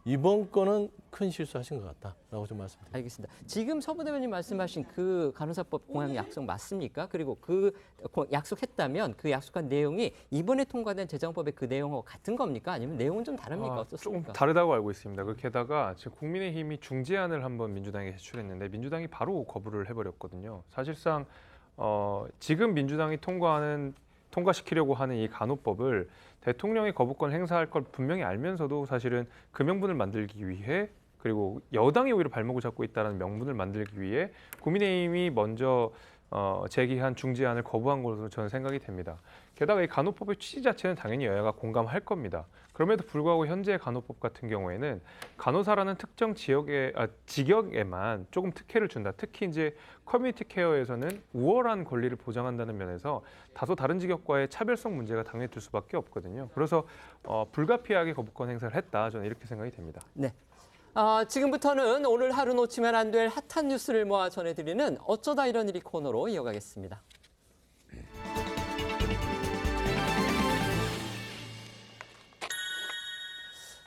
이번 건은 큰 실수하신 것 같다라고 좀 말씀드립니다. 알겠습니다. 지금 서 부대변인 말씀하신 그 간호사법 공약 약속 맞습니까? 그리고 그 약속했다면 그 약속한 내용이 이번에 통과된 재정법의 그 내용하고 같은 겁니까? 아니면 내용은 좀 다릅니까? 어떻습니까? 조금 다르다고 알고 있습니다. 게다가 지금 국민의힘이 중재안을 한번 민주당에 제출했는데 민주당이 바로 거부를 해버렸거든요. 사실상 지금 민주당이 통과시키려고 하는 이 간호법을 대통령이 거부권 행사할 걸 분명히 알면서도 사실은 그 명분을 만들기 위해 그리고 여당이 오히려 발목을 잡고 있다는 명분을 만들기 위해 국민의힘이 먼저 제기한 중재안을 거부한 것으로 저는 생각이 됩니다. 게다가 이 간호법의 취지 자체는 당연히 여야가 공감할 겁니다. 그럼에도 불구하고 현재 간호법 같은 경우에는 간호사라는 특정 직역에만 조금 특혜를 준다. 특히 이제 커뮤니티 케어에서는 우월한 권리를 보장한다는 면에서 다소 다른 직역과의 차별성 문제가 당연히 들 수밖에 없거든요. 그래서 불가피하게 거부권 행사를 했다. 저는 이렇게 생각이 됩니다. 네. 지금부터는 오늘 하루 놓치면 안 될 핫한 뉴스를 모아 전해드리는 어쩌다 이런 일이 코너로 이어가겠습니다.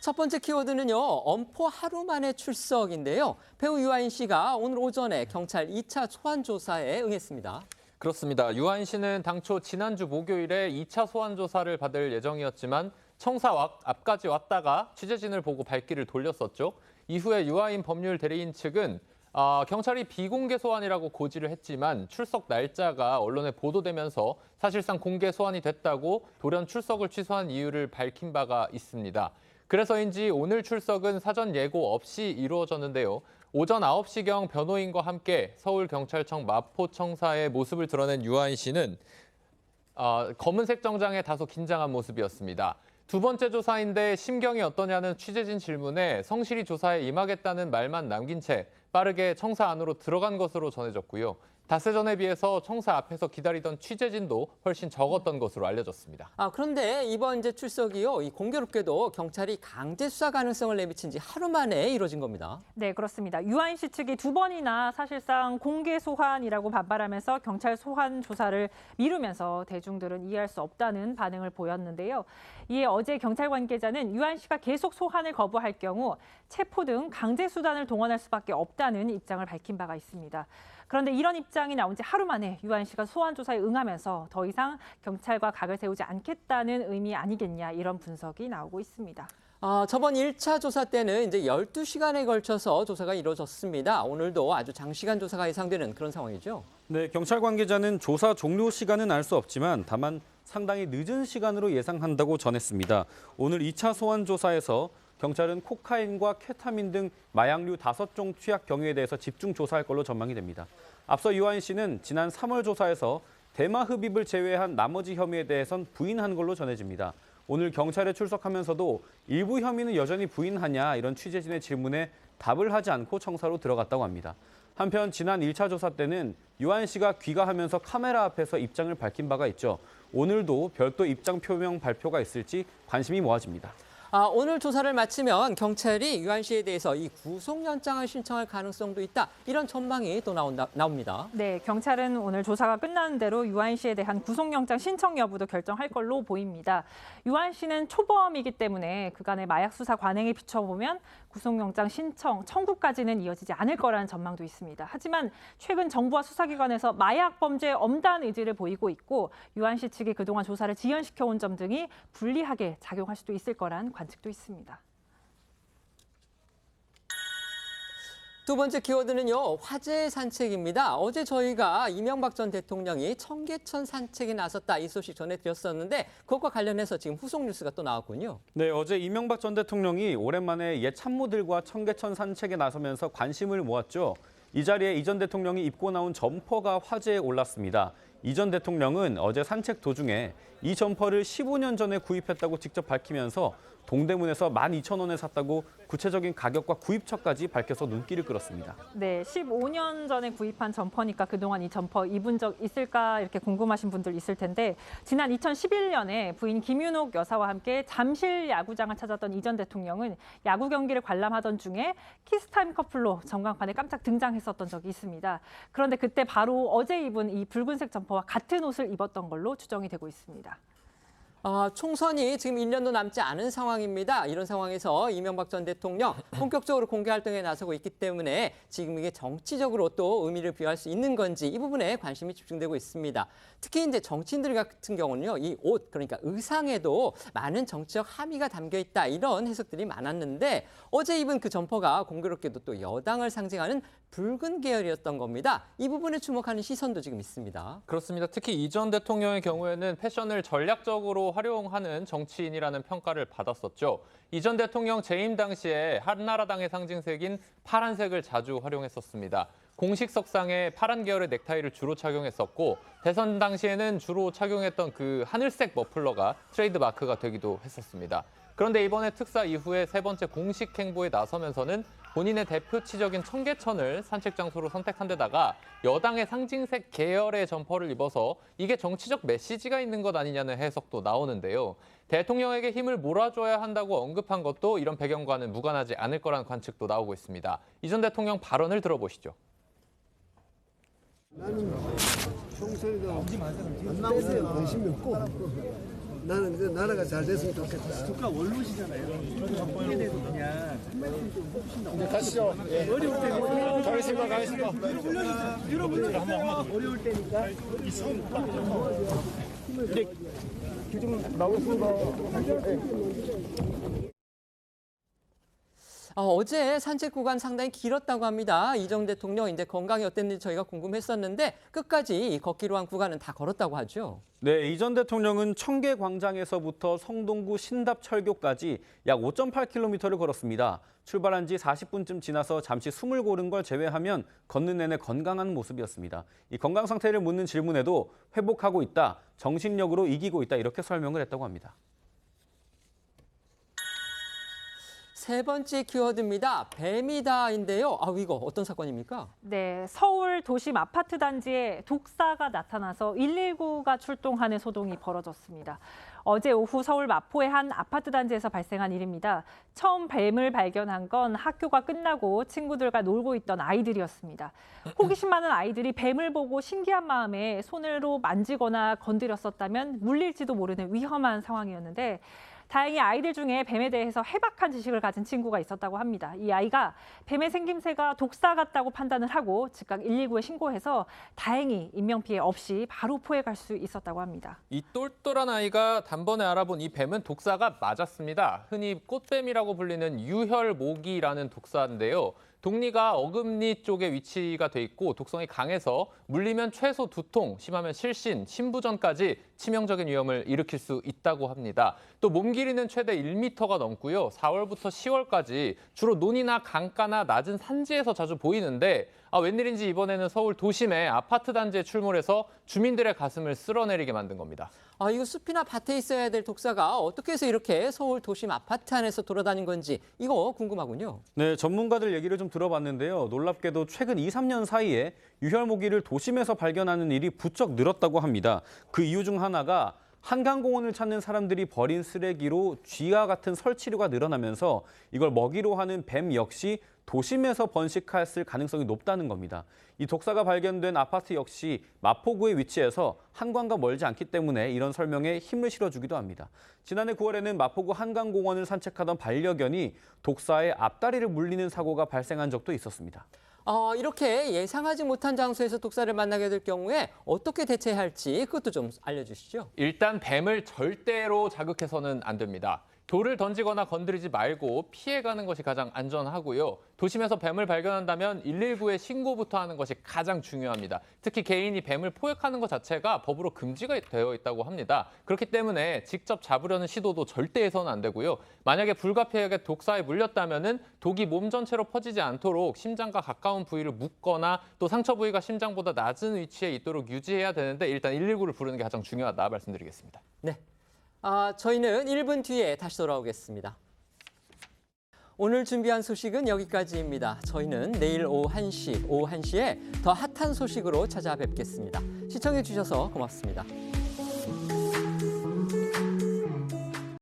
첫 번째 키워드는요, 엄포 하루 만에 출석인데요. 배우 유아인 씨가 오늘 오전에 경찰 2차 소환 조사에 응했습니다. 그렇습니다. 유아인 씨는 당초 지난주 목요일에 2차 소환 조사를 받을 예정이었지만 청사 앞까지 왔다가 취재진을 보고 발길을 돌렸었죠. 이후에 유아인 법률 대리인 측은 경찰이 비공개 소환이라고 고지를 했지만 출석 날짜가 언론에 보도되면서 사실상 공개 소환이 됐다고 돌연 출석을 취소한 이유를 밝힌 바가 있습니다. 그래서인지 오늘 출석은 사전 예고 없이 이루어졌는데요. 오전 9시경 변호인과 함께 서울경찰청 마포청사의 모습을 드러낸 유아인 씨는 검은색 정장에 다소 긴장한 모습이었습니다. 두 번째 조사인데 심경이 어떠냐는 취재진 질문에 성실히 조사에 임하겠다는 말만 남긴 채 빠르게 청사 안으로 들어간 것으로 전해졌고요. 닷새 전에 비해서 청사 앞에서 기다리던 취재진도 훨씬 적었던 것으로 알려졌습니다. 그런데 이번 이제 출석이요, 이 공교롭게도 경찰이 강제 수사 가능성을 내비친 지 하루 만에 이루어진 겁니다. 네, 그렇습니다. 유아인 씨 측이 두 번이나 사실상 공개 소환이라고 반발하면서 경찰 소환 조사를 미루면서 대중들은 이해할 수 없다는 반응을 보였는데요. 이에 어제 경찰 관계자는 유아인 씨가 계속 소환을 거부할 경우 체포 등 강제 수단을 동원할 수밖에 없다는 입장을 밝힌 바가 있습니다. 그런데 이런 입장이 나온 지 하루 만에 유아인 씨가 소환 조사에 응하면서 더 이상 경찰과 각을 세우지 않겠다는 의미 아니겠냐, 이런 분석이 나오고 있습니다. 저번 1차 조사 때는 이제 12시간에 걸쳐서 조사가 이루어졌습니다. 오늘도 아주 장시간 조사가 예상되는 그런 상황이죠. 네, 경찰 관계자는 조사 종료 시간은 알 수 없지만 다만 상당히 늦은 시간으로 예상한다고 전했습니다. 오늘 2차 소환 조사에서 경찰은 코카인과 케타민 등 마약류 5종 투약 경위에 대해서 집중 조사할 걸로 전망이 됩니다. 앞서 유아인 씨는 지난 3월 조사에서 대마 흡입을 제외한 나머지 혐의에 대해선 부인한 걸로 전해집니다. 오늘 경찰에 출석하면서도 일부 혐의는 여전히 부인하냐, 이런 취재진의 질문에 답을 하지 않고 청사로 들어갔다고 합니다. 한편 지난 1차 조사 때는 유아인 씨가 귀가하면서 카메라 앞에서 입장을 밝힌 바가 있죠. 오늘도 별도 입장 표명 발표가 있을지 관심이 모아집니다. 오늘 조사를 마치면 경찰이 유아인 씨에 대해서 이 구속영장을 신청할 가능성도 있다, 이런 전망이 또 나옵니다. 네, 경찰은 오늘 조사가 끝나는 대로 유아인 씨에 대한 구속영장 신청 여부도 결정할 걸로 보입니다. 유아인 씨는 초범이기 때문에 그간의 마약 수사 관행에 비춰보면 구속영장 신청, 청구까지는 이어지지 않을 거라는 전망도 있습니다. 하지만 최근 정부와 수사기관에서 마약 범죄에 엄단 의지를 보이고 있고 유아인 씨 측이 그동안 조사를 지연시켜온 점 등이 불리하게 작용할 수도 있을 거란 관측도 있습니다. 두 번째 키워드는요, 화재 산책입니다. 어제 저희가 이명박 전 대통령이 청계천 산책에 나섰다, 이 소식 전해드렸었는데 그것과 관련해서 지금 후속 뉴스가 또 나왔군요. 네, 어제 이명박 전 대통령이 오랜만에 옛 참모들과 청계천 산책에 나서면서 관심을 모았죠. 이 자리에 이 전 대통령이 입고 나온 점퍼가 화제에 올랐습니다. 이 전 대통령은 어제 산책 도중에 이 점퍼를 15년 전에 구입했다고 직접 밝히면서 동대문에서 12,000원에 샀다고 구체적인 가격과 구입처까지 밝혀서 눈길을 끌었습니다. 네, 15년 전에 구입한 점퍼니까 그동안 이 점퍼 입은 적 있을까, 이렇게 궁금하신 분들 있을 텐데 지난 2011년에 부인 김윤옥 여사와 함께 잠실 야구장을 찾았던 이 전 대통령은 야구 경기를 관람하던 중에 키스타임 커플로 전광판에 깜짝 등장했었던 적이 있습니다. 그런데 그때 바로 어제 입은 이 붉은색 점퍼와 같은 옷을 입었던 걸로 추정이 되고 있습니다. 총선이 지금 1년도 남지 않은 상황입니다. 이런 상황에서 이명박 전 대통령 본격적으로 공개 활동에 나서고 있기 때문에 지금 이게 정치적으로 또 의미를 부여할 수 있는 건지 이 부분에 관심이 집중되고 있습니다. 특히 이제 정치인들 같은 경우는요, 이 옷, 그러니까 의상에도 많은 정치적 함의가 담겨 있다 이런 해석들이 많았는데 어제 입은 그 점퍼가 공교롭게도 또 여당을 상징하는 붉은 계열이었던 겁니다. 이 부분에 주목하는 시선도 지금 있습니다. 그렇습니다. 특히 이 전 대통령의 경우에는 패션을 전략적으로 활용하는 정치인이라는 평가를 받았었죠. 이 전 대통령 재임 당시에 한나라당의 상징색인 파란색을 자주 활용했었습니다. 공식석상에 파란 계열의 넥타이를 주로 착용했었고 대선 당시에는 주로 착용했던 그 하늘색 머플러가 트레이드 마크가 되기도 했었습니다. 그런데 이번에 특사 이후에 세 번째 공식 행보에 나서면서는 본인의 대표치적인 청계천을 산책 장소로 선택한 데다가 여당의 상징색 계열의 점퍼를 입어서 이게 정치적 메시지가 있는 것 아니냐는 해석도 나오는데요. 대통령에게 힘을 몰아줘야 한다고 언급한 것도 이런 배경과는 무관하지 않을 거라는 관측도 나오고 있습니다. 이 전 대통령 발언을 들어보시죠. 나는 총선에도 안 나오면 관심이 없고 나는 그 나라가 잘 됐으면 좋겠다. 국가 원로시잖아요. 이에 대해서 그냥 한마디 좀 해주신다고. 네, 가시죠. 예. 어려울 때니까. 가겠습니다. 가겠습니다. 여러분들 한번 어려울 때니까 이 손. 네. 좀 나오겠습니다. 어제 산책 구간 상당히 길었다고 합니다. 이 전 대통령 이제 건강이 어땠는지 저희가 궁금했었는데 끝까지 걷기로 한 구간은 다 걸었다고 하죠. 네, 이 전 대통령은 청계광장에서부터 성동구 신답철교까지 약 5.8km를 걸었습니다. 출발한 지 40분쯤 지나서 잠시 숨을 고른 걸 제외하면 걷는 내내 건강한 모습이었습니다. 이 건강 상태를 묻는 질문에도 회복하고 있다, 정신력으로 이기고 있다 이렇게 설명을 했다고 합니다. 세 번째 키워드입니다. 뱀이다인데요. 이거 어떤 사건입니까? 네, 서울 도심 아파트 단지에 독사가 나타나서 119가 출동하는 소동이 벌어졌습니다. 어제 오후 서울 마포의 한 아파트 단지에서 발생한 일입니다. 처음 뱀을 발견한 건 학교가 끝나고 친구들과 놀고 있던 아이들이었습니다. 호기심 많은 아이들이 뱀을 보고 신기한 마음에 손으로 만지거나 건드렸었다면 물릴지도 모르는 위험한 상황이었는데 다행히 아이들 중에 뱀에 대해서 해박한 지식을 가진 친구가 있었다고 합니다. 이 아이가 뱀의 생김새가 독사 같다고 판단을 하고 즉각 119에 신고해서 다행히 인명피해 없이 바로 포획할 수 있었다고 합니다. 이 똘똘한 아이가 단번에 알아본 이 뱀은 독사가 맞았습니다. 흔히 꽃뱀이라고 불리는 유혈모기라는 독사인데요. 독리가 어금니 쪽에 위치가 돼 있고 독성이 강해서 물리면 최소 두통, 심하면 실신, 심부전까지 치명적인 위험을 일으킬 수 있다고 합니다. 또 몸 길이는 최대 1m가 넘고요. 4월부터 10월까지 주로 논이나 강가나 낮은 산지에서 자주 보이는데 웬일인지 이번에는 서울 도심의 아파트 단지에 출몰해서 주민들의 가슴을 쓸어내리게 만든 겁니다. 이거 숲이나 밭에 있어야 될 독사가 어떻게 해서 이렇게 서울 도심 아파트 안에서 돌아다닌 건지 이거 궁금하군요. 네, 전문가들 얘기를 좀 들어봤는데요. 놀랍게도 최근 2, 3년 사이에 유혈모기를 도심에서 발견하는 일이 부쩍 늘었다고 합니다. 그 이유 중 하나가 한강공원을 찾는 사람들이 버린 쓰레기로 쥐와 같은 설치류가 늘어나면서 이걸 먹이로 하는 뱀 역시 도심에서 번식했을 가능성이 높다는 겁니다. 이 독사가 발견된 아파트 역시 마포구에 위치해서 한강과 멀지 않기 때문에 이런 설명에 힘을 실어주기도 합니다. 지난해 9월에는 마포구 한강공원을 산책하던 반려견이 독사의 앞다리를 물리는 사고가 발생한 적도 있었습니다. 이렇게 예상하지 못한 장소에서 독사를 만나게 될 경우에 어떻게 대처해야 할지 그것도 좀 알려주시죠. 일단 뱀을 절대로 자극해서는 안 됩니다. 돌을 던지거나 건드리지 말고 피해가는 것이 가장 안전하고요. 도심에서 뱀을 발견한다면 119에 신고부터 하는 것이 가장 중요합니다. 특히 개인이 뱀을 포획하는 것 자체가 법으로 금지가 되어 있다고 합니다. 그렇기 때문에 직접 잡으려는 시도도 절대 해서는 안 되고요. 만약에 불가피하게 독사에 물렸다면은 독이 몸 전체로 퍼지지 않도록 심장과 가까운 부위를 묶거나 또 상처 부위가 심장보다 낮은 위치에 있도록 유지해야 되는데 일단 119를 부르는 게 가장 중요하다 말씀드리겠습니다. 네. 저희는 1분 뒤에 다시 돌아오겠습니다. 오늘 준비한 소식은 여기까지입니다. 저희는 내일 오후 1시에 더 핫한 소식으로 찾아뵙겠습니다. 시청해 주셔서 고맙습니다.